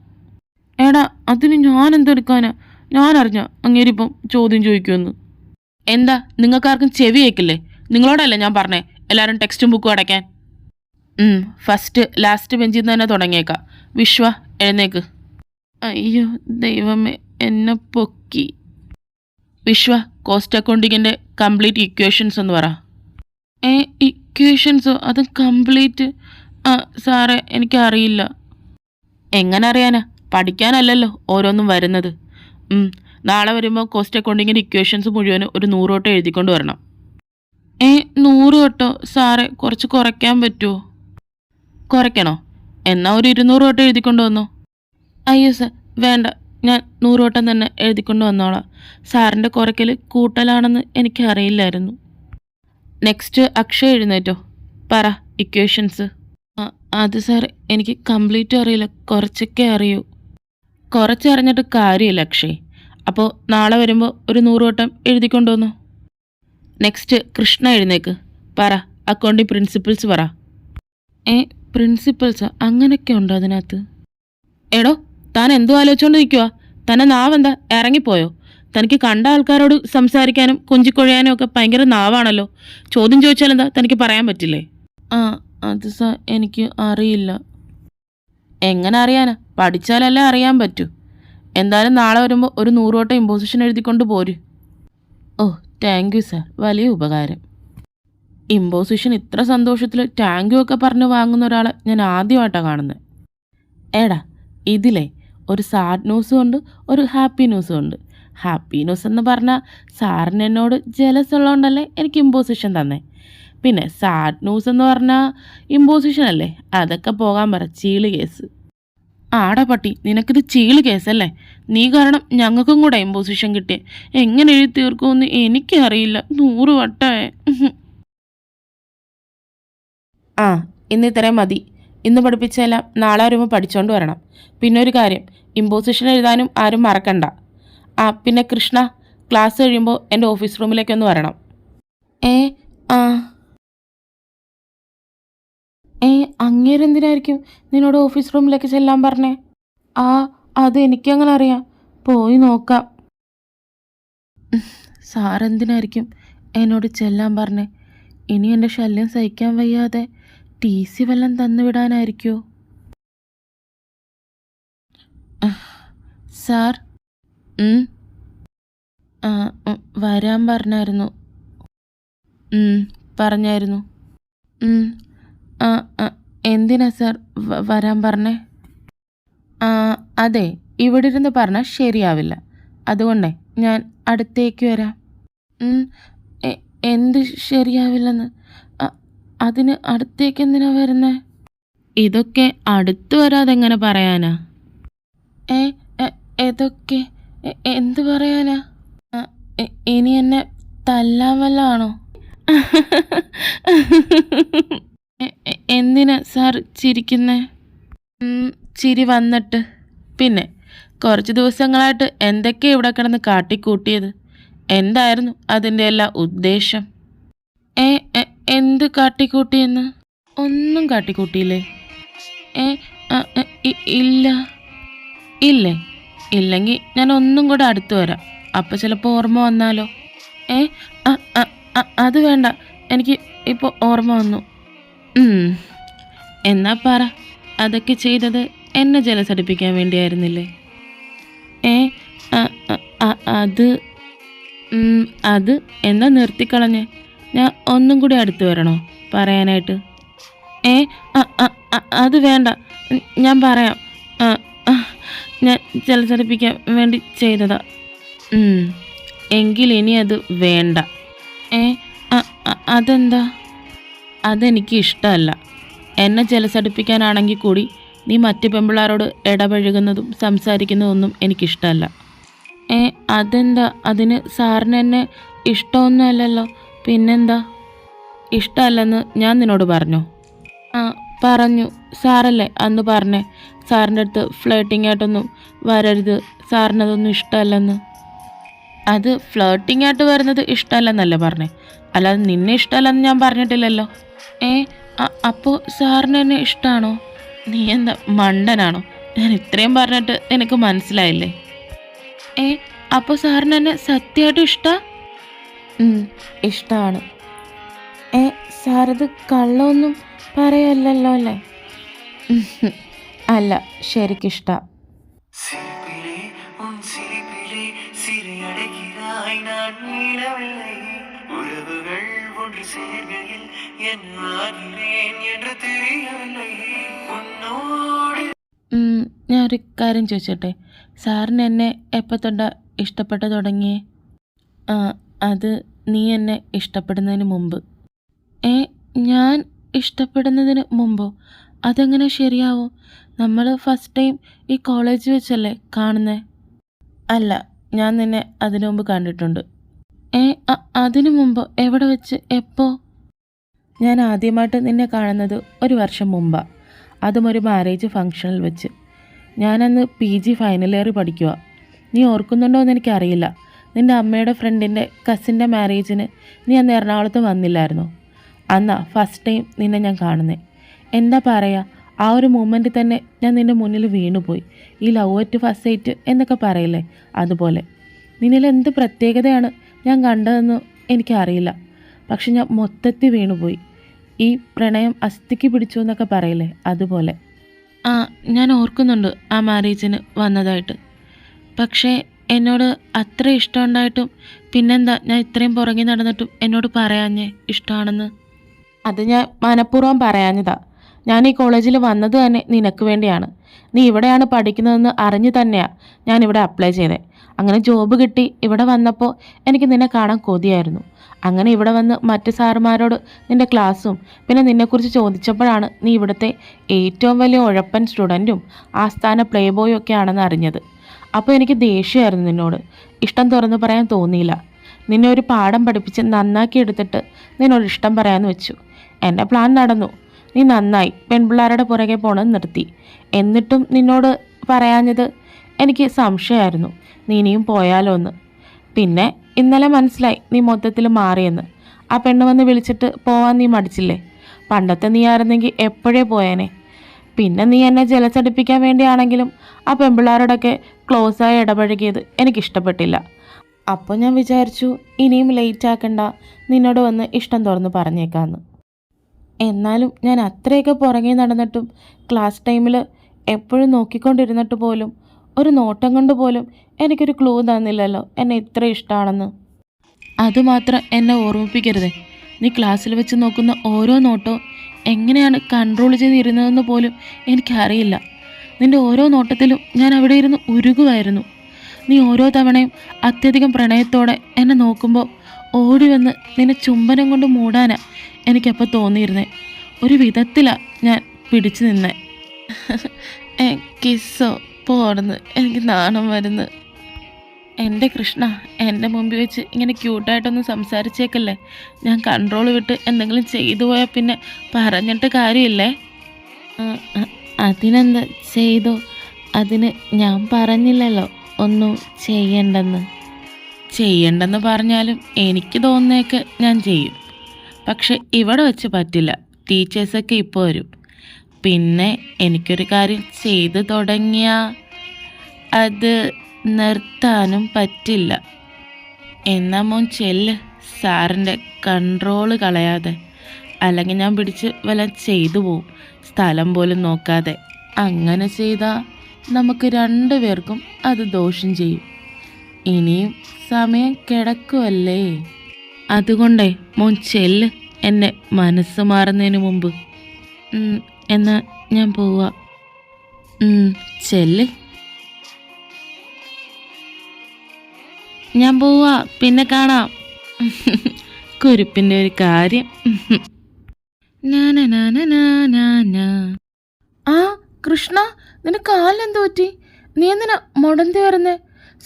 എടാ, അതിന് ഞാൻ എന്തെടുക്കാനാ? ഞാൻ അറിഞ്ഞ അങ്ങേരിപ്പം ചോദ്യം ചോദിക്കുമെന്ന്. എന്താ നിങ്ങൾക്കാർക്കും ചെവി കേൾക്കില്ലേ? നിങ്ങളോടല്ലേ ഞാൻ പറഞ്ഞേ എല്ലാവരും ടെക്സ്റ്റും ബുക്കും അടയ്ക്കാൻ? ഫസ്റ്റ് ലാസ്റ്റ് ബെഞ്ചിൽ നിന്ന് തന്നെ തുടങ്ങിയേക്കാം. വിശ്വ, എഴുന്നേക്ക്. അയ്യോ ദൈവമേ, എന്നെ പൊക്കി. വിശ്വ, കോസ്റ്റ് അക്കൗണ്ടിങ്ങിൻ്റെ കംപ്ലീറ്റ് ഇക്വേഷൻസ് എന്ന് പറ. ഇക്വേഷൻസോ? അത് കംപ്ലീറ്റ്? സാറേ, എനിക്കറിയില്ല. എങ്ങനെ അറിയാനാ? പഠിക്കാനല്ലല്ലോ ഓരോന്നും വരുന്നത്. നാളെ വരുമ്പോൾ കോസ്റ്റ് അക്കൗണ്ടിങ്ങിൻ്റെ ഇക്വേഷൻസ് മുഴുവനും ഒരു 100 വട്ടം എഴുതിക്കൊണ്ട് വരണം. 100 വട്ടോ? സാറേ, കുറച്ച് കുറയ്ക്കാൻ പറ്റുമോ? കുറയ്ക്കണോ? എന്നാൽ ഒരു 200 വട്ടം എഴുതിക്കൊണ്ട് വന്നോ. അയ്യോ സാർ, വേണ്ട, ഞാൻ 100 വട്ടം തന്നെ എഴുതിക്കൊണ്ട് വന്നോളാം. സാറിൻ്റെ കുറയ്ക്കൽ കൂട്ടലാണെന്ന് എനിക്കറിയില്ലായിരുന്നു. നെക്സ്റ്റ് അക്ഷയ്, എഴുന്നേറ്റോ. പറ ഇക്വേഷൻസ്. അത് സാർ, എനിക്ക് കംപ്ലീറ്റ് അറിയില്ല, കുറച്ചൊക്കെ അറിയൂ. കുറച്ചറിഞ്ഞിട്ട് കാര്യമില്ല അക്ഷയ്. അപ്പോൾ നാളെ വരുമ്പോൾ ഒരു 100 വട്ടം എഴുതിക്കൊണ്ട് വന്നോ. നെക്സ്റ്റ് കൃഷ്ണ, എഴുന്നേക്ക്. പറ അക്കൗണ്ടിങ് പ്രിൻസിപ്പിൾസ് പറ. പ്രിൻസിപ്പിൾസാ? അങ്ങനെയൊക്കെ ഉണ്ടോ അതിനകത്ത്? എടോ, താൻ എന്തോ ആലോചിച്ചുകൊണ്ട് നിൽക്കുക? തന്നെ നാവെന്താ ഇറങ്ങിപ്പോയോ? തനിക്ക് കണ്ട ആൾക്കാരോട് സംസാരിക്കാനും കൊഞ്ചിക്കൊഴയാനും ഒക്കെ ഭയങ്കര നാവാണല്ലോ. ചോദ്യം ചോദിച്ചാലെന്താ തനിക്ക് പറയാൻ പറ്റില്ലേ? അത് സാർ, എനിക്ക് അറിയില്ല. എങ്ങനെ അറിയാനാ? പഠിച്ചാലല്ലേ അറിയാൻ പറ്റൂ. എന്തായാലും നാളെ വരുമ്പോൾ ഒരു 100 വട്ടം ഇമ്പോസിഷൻ എഴുതിക്കൊണ്ട് പോര്. ഓ, താങ്ക് യു സാർ, വലിയ ഉപകാരം. ഇമ്പോസിഷൻ ഇത്ര സന്തോഷത്തിൽ താങ്ക് യു ഒക്കെ പറഞ്ഞ് വാങ്ങുന്ന ഒരാളെ ഞാൻ ആദ്യമായിട്ടാണ് കാണുന്നത്. എടാ, ഇതിലെ ഒരു സാഡ് ന്യൂസും ഉണ്ട്, ഒരു ഹാപ്പി ന്യൂസും ഉണ്ട്. ഹാപ്പി ന്യൂസ് എന്ന് പറഞ്ഞാൽ സാറിന് എന്നോട് ജലസ് ഉള്ളതുകൊണ്ടല്ലേ എനിക്ക് ഇമ്പോസിഷൻ തന്നെ. പിന്നെ സാഡ് ന്യൂസ് എന്ന് പറഞ്ഞാൽ ഇമ്പോസിഷൻ അല്ലേ, അതൊക്കെ പോകാൻ പറ. ചീള് കേസ്. ആടാ പട്ടി, നിനക്കിത് ചീള് കേസല്ലേ? നീ കാരണം ഞങ്ങൾക്കും കൂടെ ഇമ്പോസിഷൻ കിട്ടിയേ. എങ്ങനെ എഴുതി തീർക്കുമെന്ന് എനിക്കറിയില്ല. 100 വട്ടമേ. ഇന്ന് ഇത്രയും മതി. ഇന്ന് പഠിപ്പിച്ചെല്ലാം നാളെ വരുമ്പോൾ പഠിച്ചുകൊണ്ട് വരണം. പിന്നെ ഒരു കാര്യം, ഇമ്പോസിഷൻ എഴുതാനും ആരും മറക്കണ്ട. പിന്നെ കൃഷ്ണ, ക്ലാസ് കഴിയുമ്പോൾ എൻ്റെ ഓഫീസ് റൂമിലേക്കൊന്ന് വരണം. അങ്ങേരെന്തിനായിരിക്കും നിന്നോട് ഓഫീസ് റൂമിലേക്ക് ചെല്ലാൻ പറഞ്ഞേ? അത് എനിക്കങ്ങനെ അറിയാം, പോയി നോക്കാം. സാറെന്തിനായിരിക്കും എന്നോട് ചെല്ലാൻ പറഞ്ഞേ? ഇനി എൻ്റെ ശല്യം സഹിക്കാൻ വയ്യാതെ TC വല്ലതും തന്നുവിടാനായിരിക്കുമോ? സാർ, വരാൻ പറഞ്ഞായിരുന്നു. പറഞ്ഞായിരുന്നു. എന്തിനാ സാർ വരാൻ പറഞ്ഞേ? അതെ, ഇവിടെ ഇരുന്ന് പറഞ്ഞാൽ ശരിയാവില്ല. അതുകൊണ്ടേ ഞാൻ അടുത്തേക്ക് വരാം. എന്ത് ശരിയാവില്ലെന്ന്? അതിന് അടുത്തേക്ക് എന്തിനാ വരുന്നേ? ഇതൊക്കെ അടുത്ത് വരാതെ എങ്ങനെ പറയാനാ? ഏതൊക്കെ? എന്ത് പറയാനാ? ഇനി എന്നെ തല്ലാൻ വല്ലതാണോ? എന്തിനാ സാർ ചിരിക്കുന്നേ? ചിരി വന്നിട്ട്. പിന്നെ കുറച്ച് ദിവസങ്ങളായിട്ട് എന്തൊക്കെയാണ് ഇവിടെ കിടന്ന് കാട്ടിക്കൂട്ടിയത്? എന്തായിരുന്നു അതിൻ്റെ എല്ലാ ഉദ്ദേശം? എന്ത് കാട്ടിക്കൂട്ടിയെന്ന്? ഒന്നും കാട്ടിക്കൂട്ടിയില്ലേ? ഇല്ല. ഇല്ലേ? ഇല്ലെങ്കിൽ ഞാൻ ഒന്നും കൂടെ അടുത്ത് വരാം. അപ്പം ചിലപ്പോൾ ഓർമ്മ വന്നാലോ? അത് വേണ്ട, എനിക്ക് ഇപ്പോൾ ഓർമ്മ വന്നു. എന്നാ പറ, അതൊക്കെ ചെയ്തത് എന്നെ ജലസടിപ്പിക്കാൻ വേണ്ടിയായിരുന്നില്ലേ? അത് എന്നാ നിർത്തിക്കളഞ്ഞേ? ഞാൻ ഒന്നും കൂടി അടുത്ത് വരണോ പറയാനായിട്ട്? ഏ അത് വേണ്ട, ഞാൻ പറയാം. ആ, ആ, ഞാൻ ജലസടിപ്പിക്കാൻ വേണ്ടി ചെയ്തതാ. എങ്കിൽ ഇനി അത് വേണ്ട. ഏ അതെന്താ? അതെനിക്ക് ഇഷ്ടമല്ല. എന്നെ ജലസടിപ്പിക്കാനാണെങ്കിൽ കൂടി നീ മറ്റു പെമ്പിള്ളാരോട് ഇടപഴകുന്നതും സംസാരിക്കുന്നതും ഒന്നും എനിക്കിഷ്ടമല്ല. അതെന്താ? അതിന് സാറിന് എന്നെ ഇഷ്ടമൊന്നുമല്ലല്ലോ, പിന്നെന്താ? ഇഷ്ടമല്ലെന്ന് ഞാൻ നിന്നോട് പറഞ്ഞോ? പറഞ്ഞു. സാറല്ലേ അന്ന് പറഞ്ഞേ സാറിൻ്റെ അടുത്ത് ഫ്ലേട്ടിംഗ് ആയിട്ടൊന്നും വരരുത്, സാറിനതൊന്നും ഇഷ്ടമല്ലെന്ന്. അത് ഫ്ലേട്ടിംഗ് ആയിട്ട് വരുന്നത് ഇഷ്ടമല്ലെന്നല്ലേ പറഞ്ഞേ, അല്ലാതെ നിന്നെ ഇഷ്ടമല്ലെന്ന് ഞാൻ പറഞ്ഞിട്ടില്ലല്ലോ. അപ്പോൾ സാറിന് എന്നെ ഇഷ്ടമാണോ? നീ എന്താ മണ്ടനാണോ? ഞാൻ ഇത്രയും പറഞ്ഞിട്ട് നിനക്ക് മനസ്സിലായില്ലേ? അപ്പോൾ സാറിന് എന്നെ സത്യമായിട്ടും ഇഷ്ടമാണ്. സാറത് കള്ളമൊന്നും പറയല്ലോ അല്ലേ? അല്ല, ശരിക്കിഷ്ട. ഞാനൊരു കാര്യം ചോദിച്ചോട്ടെ, സാറിന് എന്നെ എപ്പോൾ തൊട്ടാ ഇഷ്ടപ്പെട്ടു തുടങ്ങിയേ? അത് നീ എന്നെ ഇഷ്ടപ്പെടുന്നതിന് മുമ്പ്. ഞാൻ ഇഷ്ടപ്പെടുന്നതിന് മുമ്പോ? അതെങ്ങനെ ശരിയാവും? നമ്മൾ ഫസ്റ്റ് ടൈം ഈ കോളേജ് വെച്ചല്ലേ കാണുന്നേ? അല്ല, ഞാൻ നിന്നെ അതിനു മുമ്പ് കണ്ടിട്ടുണ്ട്. അതിനു മുമ്പോ? എവിടെ വെച്ച്? എപ്പോ? ഞാൻ ആദ്യമായിട്ട് നിന്നെ കാണുന്നത് 1 വർഷം മുമ്പാണ്. അതും ഒരു മാരേജ് ഫംഗ്ഷനിൽ വെച്ച്. ഞാനന്ന് PG ഫൈനൽ ഇയർ പഠിക്കുക. നീ ഓർക്കുന്നുണ്ടോ എന്ന് എനിക്കറിയില്ല. നിൻ്റെ അമ്മയുടെ ഫ്രണ്ടിൻ്റെ കസിൻ്റെ മാരേജിന് നീ അന്ന് എറണാകുളത്ത് വന്നില്ലായിരുന്നോ? അന്നാ ഫസ്റ്റ് ടൈം നിന്നെ ഞാൻ കാണുന്നേ. എന്താ പറയുക, ആ ഒരു മൂമെൻറ്റിൽ തന്നെ ഞാൻ നിൻ്റെ മുന്നിൽ വീണുപോയി. ഈ ലവ് അറ്റ് ഫസ്റ്റ് സൈറ്റ് എന്നൊക്കെ പറയില്ലേ, അതുപോലെ. നിന്നിൽ എന്ത് പ്രത്യേകതയാണ് ഞാൻ കണ്ടതെന്ന് എനിക്കറിയില്ല, പക്ഷെ ഞാൻ മൊത്തത്തിൽ വീണുപോയി. ഈ പ്രണയം അസ്ഥിക്ക് പിടിച്ചു എന്നൊക്കെ പറയില്ലേ, അതുപോലെ. ഞാൻ ഓർക്കുന്നുണ്ട് ആ മാരേജിന് വന്നതായിട്ട്. പക്ഷേ എന്നോട് അത്ര ഇഷ്ടമുണ്ടായിട്ടും പിന്നെന്താ ഞാൻ ഇത്രയും പുറകെ നടന്നിട്ടും എന്നോട് പറയാഞ്ഞേ ഇഷ്ടമാണെന്ന്? അത് ഞാൻ മനഃപൂർവ്വം പറയാഞ്ഞതാ. ഞാൻ ഈ കോളേജിൽ വന്നത് തന്നെ നിനക്ക് വേണ്ടിയാണ്. നീ ഇവിടെയാണ് പഠിക്കുന്നതെന്ന് അറിഞ്ഞു തന്നെയാണ് ഞാനിവിടെ അപ്ലൈ ചെയ്തത്. അങ്ങനെ ജോബ് കിട്ടി ഇവിടെ വന്നപ്പോൾ എനിക്ക് നിന്നെ കാണാൻ കൊതിയായിരുന്നു. അങ്ങനെ ഇവിടെ വന്ന് മറ്റ് സാറുമാരോട് നിൻ്റെ ക്ലാസ്സും പിന്നെ നിന്നെക്കുറിച്ച് ചോദിച്ചപ്പോഴാണ് നീ ഇവിടുത്തെ ഏറ്റവും വലിയ ഉഴപ്പൻ സ്റ്റുഡൻറ്റും ആസ്ഥാന പ്ലേ ബോയും ഒക്കെ ആണെന്ന് അറിഞ്ഞത്. അപ്പോൾ എനിക്ക് ദേഷ്യമായിരുന്നു നിന്നോട്. ഇഷ്ടം തുറന്നു പറയാൻ തോന്നിയില്ല. നിന്നെ ഒരു പാഠം പഠിപ്പിച്ച് നന്നാക്കി എടുത്തിട്ട് നിന്നോട് ഇഷ്ടം പറയാമെന്ന് വെച്ചു. എൻ്റെ പ്ലാൻ നടന്നു. നീ നന്നായി പെൺപിള്ളേരുടെ പുറകെ പോണെന്ന് നിർത്തി. എന്നിട്ടും നിന്നോട് പറയാഞ്ഞത് എനിക്ക് സംശയമായിരുന്നു, നീ ഇനിയും പോയാലോ എന്ന്. പിന്നെ ഇന്നലെ മനസ്സിലായി നീ മൊത്തത്തിൽ മാറിയെന്ന്. ആ പെണ്ണ് വന്ന് വിളിച്ചിട്ട് പോവാൻ നീ മടിച്ചില്ലേ? പണ്ടത്തെ നീ ആയിരുന്നെങ്കിൽ എപ്പോഴേ പോയേനെ. പിന്നെ നീ എന്നെ ജലസടിപ്പിക്കാൻ വേണ്ടിയാണെങ്കിലും ആ പെൺപിള്ളേരോടൊക്കെ ക്ലോസായി ഇടപഴകിയത് എനിക്കിഷ്ടപ്പെട്ടില്ല. അപ്പോൾ ഞാൻ വിചാരിച്ചു ഇനിയും ലേറ്റ് ആക്കണ്ട, നിന്നോട് വന്ന് ഇഷ്ടം തുറന്ന് പറഞ്ഞേക്കാമെന്ന്. എന്നാലും ഞാൻ അത്രയൊക്കെ പുറകെ നടന്നിട്ടും ക്ലാസ് ടൈമിൽ എപ്പോഴും നോക്കിക്കൊണ്ടിരുന്നിട്ട് പോലും ഒരു നോട്ടം കൊണ്ട് പോലും എനിക്കൊരു ക്ലൂ തന്നില്ലല്ലോ എന്നെ ഇത്ര ഇഷ്ടമാണെന്ന്. അതുമാത്രം എന്നെ ഓർമ്മിപ്പിക്കരുതേ. നീ ക്ലാസ്സിൽ വെച്ച് നോക്കുന്ന ഓരോ നോട്ടോ എങ്ങനെയാണ് കൺട്രോൾ ചെയ്തിരുന്നതെന്ന് പോലും എനിക്കറിയില്ല. നിൻ്റെ ഓരോ നോട്ടത്തിലും ഞാൻ അവിടെ ഇരുന്ന് ഉരുകുമായിരുന്നു. നീ ഓരോ തവണയും അത്യധികം പ്രണയത്തോടെ എന്നെ നോക്കുമ്പോൾ ഓടി വന്ന് നിന്നെ ചുംബനം കൊണ്ട് മൂടാനാ എനിക്കപ്പോൾ തോന്നിയിരുന്നേ. ഒരു വിധത്തിലാണ് ഞാൻ പിടിച്ചു നിന്നേ. കിസ്സോ പോടുന്ന്, എനിക്ക് നാണം വരുന്നു. എൻ്റെ കൃഷ്ണ, എൻ്റെ മുമ്പിൽ വെച്ച് ഇങ്ങനെ ക്യൂട്ടായിട്ടൊന്നും സംസാരിച്ചേക്കല്ലേ. ഞാൻ കൺട്രോൾ വിട്ട് എന്തെങ്കിലും ചെയ്തു പോയാൽ പിന്നെ പറഞ്ഞിട്ട് കാര്യമില്ലേ? അതിനെന്താ ചെയ്തോ? അതിന് ഞാൻ പറഞ്ഞില്ലല്ലോ ഒന്നും ചെയ്യണ്ടെന്ന് പറഞ്ഞാലും എനിക്ക് തോന്നുന്നതൊക്കെ ഞാൻ ചെയ്യും. പക്ഷെ ഇവിടെ വെച്ച് പറ്റില്ല. ടീച്ചേഴ്സൊക്കെ ഇപ്പോൾ വരും. പിന്നെ എനിക്കൊരു കാര്യം ചെയ്തു തുടങ്ങിയാൽ അത് നിർത്താനും പറ്റില്ല. എന്നാ മോൻ ചെല്ല്, സാറിൻ്റെ കൺട്രോള് കളയാതെ. അല്ലെങ്കിൽ ഞാൻ പിടിച്ച് വല്ല ചെയ്തു പോവും, സ്ഥലം പോലും നോക്കാതെ. അങ്ങനെ ചെയ്താൽ നമുക്ക് 2 പേർക്കും അത് ദോഷം ചെയ്യും. ഇനിയും സമയം കിടക്കുമല്ലേ. അതുകൊണ്ടേ മോൻ ചെല്ല്, എന്നെ മനസ്സ് മാറുന്നതിന് മുമ്പ്. എന്നാ ഞാൻ പോവാ. ചെല്ല്. ഞാൻ പോവാ, പിന്നെ കാണാം. കുരുപ്പിൻ്റെ ഒരു കാര്യം. ആ കൃഷ്ണ, നിന്റെ കാലിനെന്ത് പറ്റി? നീ എന്തിനാ മുടന്തി വരുന്നേ?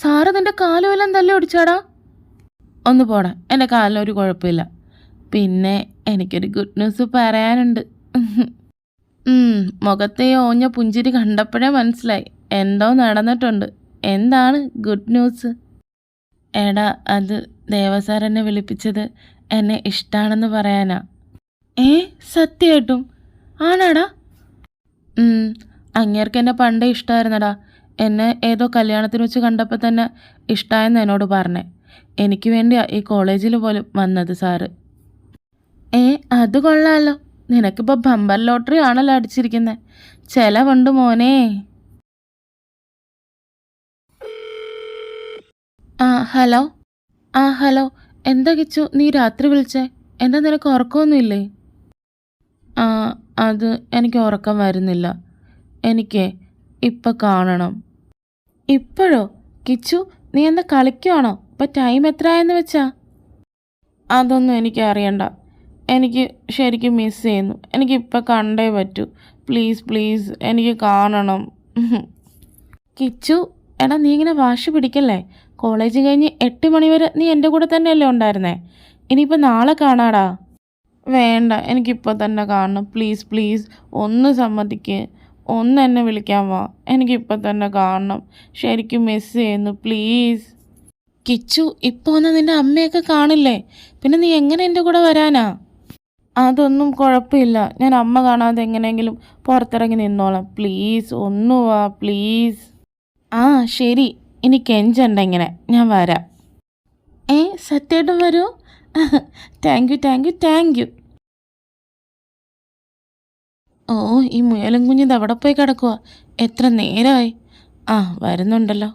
സാറ് നിന്റെ കാലുമെല്ലാം തല്ലി ഒടിച്ചാടാ. ഒന്ന് പോടാ, എൻ്റെ കാലിനൊരു കുഴപ്പമില്ല. പിന്നെ എനിക്കൊരു ഗുഡ് ന്യൂസ് പറയാനുണ്ട്. മുഖത്തെ ഓഞ്ഞ പുഞ്ചിരി കണ്ടപ്പോഴേ മനസ്സിലായി എന്തോ നടന്നിട്ടുണ്ട്. എന്താണ് ഗുഡ് ന്യൂസ്? എടാ, അത് ദേവസാർ എന്നെ വിളിപ്പിച്ചത് എന്നെ ഇഷ്ടമാണെന്ന് പറയാനാ. സത്യമായിട്ടും? ആണാടാ? അങ്ങേർക്ക് എന്നെ പണ്ടേ ഇഷ്ടമായിരുന്നടാ. എന്നെ ഏതോ കല്യാണത്തിന് വെച്ച് കണ്ടപ്പോൾ തന്നെ ഇഷ്ടമായെന്ന് എന്നോട് പറഞ്ഞേ. എനിക്ക് വേണ്ടിയാ ഈ കോളേജിൽ പോലും വന്നത് സാറ്. അത് കൊള്ളാമല്ലോ. നിനക്കിപ്പോൾ ബമ്പർ ലോട്ടറി ആണല്ലോ അടിച്ചിരിക്കുന്നത്. ചിലവുണ്ട് മോനെ. ഹലോ. ഹലോ. എന്താ കിച്ചു, നീ രാത്രി വിളിച്ചേ? എന്താ നിനക്ക് ഉറക്കമൊന്നുമില്ലേ? അത് എനിക്ക് ഉറക്കം വരുന്നില്ല. എനിക്ക് ഇപ്പം കാണണം. ഇപ്പോഴോ? കിച്ചു, നീ എന്താ കളിക്കുവാണോ? ഇപ്പം ടൈം എത്രയായെന്ന് വെച്ചാ? അതൊന്നും എനിക്ക് അറിയണ്ട. എനിക്ക് ശരിക്കും മിസ് ചെയ്യുന്നു. എനിക്കിപ്പോൾ കണ്ടേ പറ്റൂ. പ്ലീസ് പ്ലീസ്, എനിക്ക് കാണണം. കിച്ചു, എടാ നീ ഇങ്ങനെ വാശി പിടിക്കല്ലേ. കോളേജ് കഴിഞ്ഞ് 8 മണി വരെ നീ എൻ്റെ കൂടെ തന്നെയല്ലേ ഉണ്ടായിരുന്നേ? ഇനിയിപ്പോൾ നാളെ കാണാടാ. വേണ്ട, എനിക്കിപ്പോൾ തന്നെ കാണണം. പ്ലീസ് പ്ലീസ്, ഒന്ന് സമ്മതിക്ക്. ഒന്ന് എന്നെ വിളിക്കാൻ വാ. എനിക്കിപ്പോൾ തന്നെ കാണണം. ശരിക്കും മിസ് ചെയ്യുന്നു. പ്ലീസ്. കിച്ചു, ഇപ്പോൾ ഒന്ന് നിൻ്റെ അമ്മയൊക്കെ കാണില്ലേ? പിന്നെ നീ എങ്ങനെ എൻ്റെ കൂടെ വരാനാ? അതൊന്നും കുഴപ്പമില്ല. ഞാൻ അമ്മ കാണാതെ എങ്ങനെയെങ്കിലും പുറത്തിറങ്ങി നിന്നോളാം. പ്ലീസ് ഒന്ന് വാ, പ്ലീസ്. ശരി, ഇനി കെഞ്ചണ്ട, ഇങ്ങനെ ഞാൻ വരാം. സത്യമായിട്ടും വരൂ? Thank you thank you thank you. ഈ മുയലും കുഞ്ഞിത് അവിടെ പോയി കിടക്കുക. എത്ര നേരമായി? വരുന്നുണ്ടല്ലോ.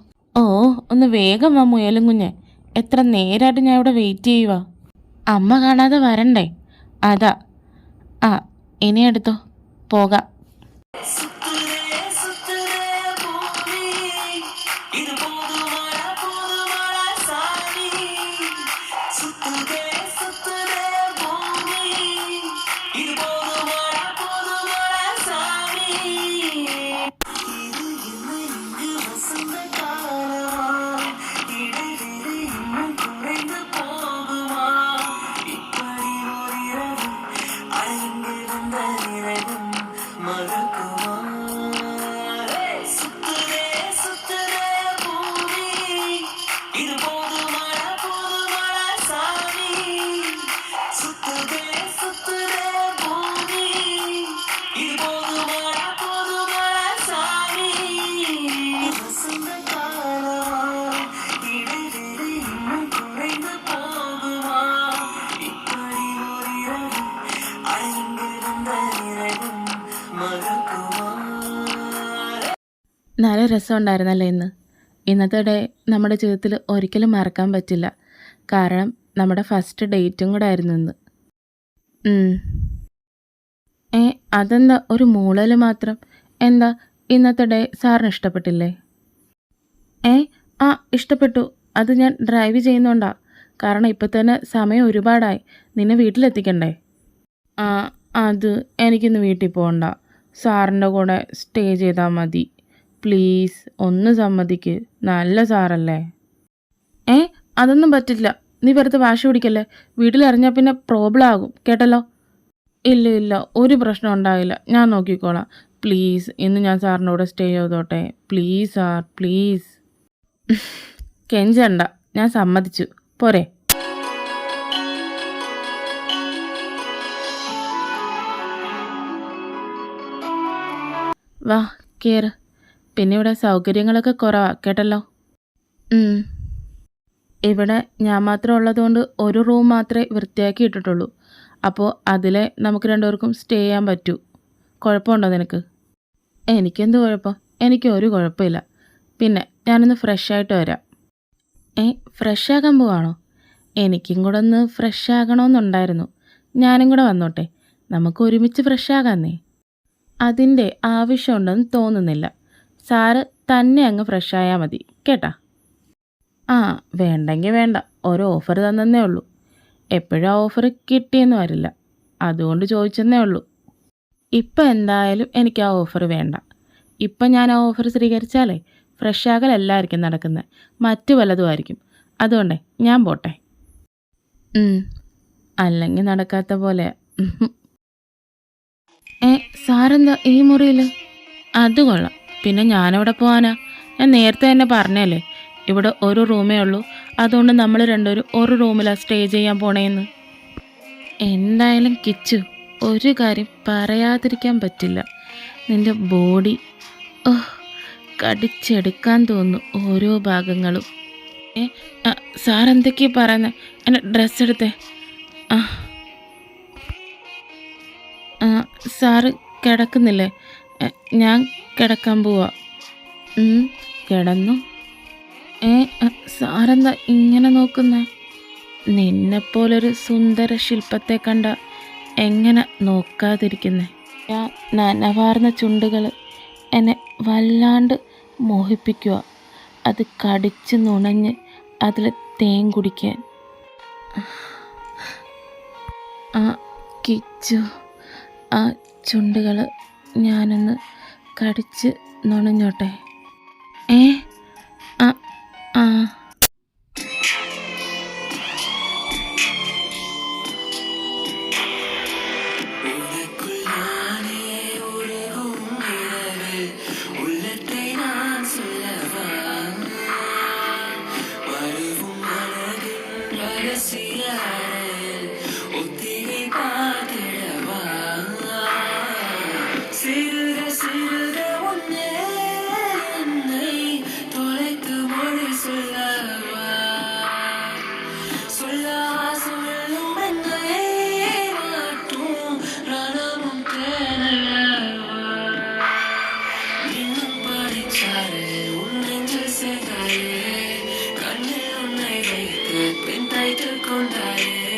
ഒന്ന് വേഗം വാ മുയലും കുഞ്ഞ്. എത്ര നേരമായിട്ട് ഞാൻ ഇവിടെ വെയിറ്റ് ചെയ്യുക. അമ്മ കാണാതെ വരണ്ടേ? അതാ. ഇനി എടുത്തോ, പോകാം. നല്ല രസമുണ്ടായിരുന്നല്ലേ ഇന്ന്? ഇന്നത്തെ ഡേ നമ്മുടെ ജീവിതത്തിൽ ഒരിക്കലും മറക്കാൻ പറ്റില്ല. കാരണം നമ്മുടെ ഫസ്റ്റ് ഡേറ്റും കൂടെ ആയിരുന്നു ഇന്ന്. അതെന്താ ഒരു മൂളൽ മാത്രം? എന്താ ഇന്നത്തെ ഡേ സാറിന് ഇഷ്ടപ്പെട്ടില്ലേ? ഇഷ്ടപ്പെട്ടു. അത് ഞാൻ ഡ്രൈവ് ചെയ്യുന്നോണ്ടാ. കാരണം ഇപ്പം തന്നെ സമയം ഒരുപാടായി. നിന്നെ വീട്ടിലെത്തിക്കണ്ടേ? അത് എനിക്കിന്ന് വീട്ടിൽ പോകണ്ട. സാറിൻ്റെ കൂടെ സ്റ്റേ ചെയ്താൽ മതി. പ്ലീസ് ഒന്ന് സമ്മതിക്ക്. നല്ല സാറല്ലേ? അതൊന്നും പറ്റില്ല. നീ വെറുതെ വാശി പിടിക്കല്ലേ. വീട്ടിലിറങ്ങിയാൽ പിന്നെ പ്രോബ്ലം ആകും, കേട്ടല്ലോ? ഇല്ല, ഒരു പ്രശ്നം ഉണ്ടാവില്ല. ഞാൻ നോക്കിക്കോളാം. പ്ലീസ്, ഇന്ന് ഞാൻ സാറിൻ്റെ കൂടെ സ്റ്റേ ചെയ്തോട്ടെ. Please sir, please. കെഞ്ചണ്ട, ഞാൻ സമ്മതിച്ചു. പോരെ? വാ, കയറ്. പിന്നെ ഇവിടെ സൗകര്യങ്ങളൊക്കെ കുറവാണ്, കേട്ടല്ലോ? ഇവിടെ ഞാൻ മാത്രം ഉള്ളതുകൊണ്ട് ഒരു റൂം മാത്രമേ വൃത്തിയാക്കി ഇട്ടിട്ടുള്ളൂ. അപ്പോൾ അതിലെ നമുക്ക് രണ്ടുപേർക്കും സ്റ്റേ ചെയ്യാൻ പറ്റൂ. കുഴപ്പമുണ്ടോ നിനക്ക്? എനിക്കെന്ത് കുഴപ്പം? എനിക്കൊരു കുഴപ്പമില്ല. പിന്നെ ഞാനൊന്ന് ഫ്രഷായിട്ട് വരാം. ഫ്രഷ് ആകാൻ പോവാണോ? എനിക്കും കൂടെ ഒന്ന് ഫ്രഷ് ആകണമെന്നുണ്ടായിരുന്നു. ഞാനും കൂടെ വന്നോട്ടെ? നമുക്ക് ഒരുമിച്ച് ഫ്രഷ് ആകാന്നേ. അതിൻ്റെ ആവശ്യമുണ്ടെന്ന് തോന്നുന്നില്ല. സാറ് തന്നെ അങ്ങ് ഫ്രഷായാൽ മതി കേട്ടാ. ആ വേണ്ടെങ്കിൽ വേണ്ട, ഒരു ഓഫർ തന്നേ ഉള്ളൂ. എപ്പോഴും ആ ഓഫർ കിട്ടിയെന്ന് വരില്ല, അതുകൊണ്ട് ചോദിച്ചെന്നേ ഉള്ളൂ. ഇപ്പം എന്തായാലും എനിക്ക് ആ ഓഫർ വേണ്ട. ഇപ്പം ഞാൻ ആ ഓഫർ സ്വീകരിച്ചാലേ ഫ്രഷാകലല്ലായിരിക്കും നടക്കുന്നത്, മറ്റു വല്ലതുമായിരിക്കും. അതുകൊണ്ടേ ഞാൻ പോട്ടെ. അല്ലെങ്കിൽ നടക്കാത്ത പോലെ. സാറെന്താ ഈ മുറിയിൽ? അത് കൊള്ളാം. പിന്നെ ഞാനവിടെ പോകാനാ? ഞാൻ നേരത്തെ തന്നെ പറഞ്ഞല്ലേ ഇവിടെ ഒരു റൂമേ ഉള്ളൂ, അതുകൊണ്ട് നമ്മൾ രണ്ടുപേരും ഒരു റൂമിലാണ് സ്റ്റേ ചെയ്യാൻ പോണേന്ന്. എന്തായാലും കിച്ചു, ഒരു കാര്യം പറയാതിരിക്കാൻ പറ്റില്ല. നിൻ്റെ ബോഡി കടിച്ചെടുക്കാൻ തോന്നുന്നു ഓരോ ഭാഗങ്ങളും. സാറെന്തൊക്കെയാണ് പറയുന്നത്? എൻ്റെ ഡ്രസ്സ് എടുത്തേ. സാറ് കിടക്കുന്നില്ലേ? ഞാൻ കിടക്കാൻ പോവാ. കിടന്നു. സാറെന്താ ഇങ്ങനെ നോക്കുന്നേ? നിന്നെപ്പോലൊരു സുന്ദര ശില്പത്തെ കണ്ട എങ്ങനെ നോക്കാതിരിക്കുന്നേ? നനവാർന്ന ചുണ്ടുകൾ എന്നെ വല്ലാണ്ട് മോഹിപ്പിക്കുക. അത് കടിച്ച് നുണഞ്ഞ് അതിൽ തേൻ കുടിക്കാൻ. കിച്ചു, ആ ചുണ്ടുകൾ ഞാനൊന്ന് കടിച്ച് നുണഞ്ഞോട്ടെ? ആ Con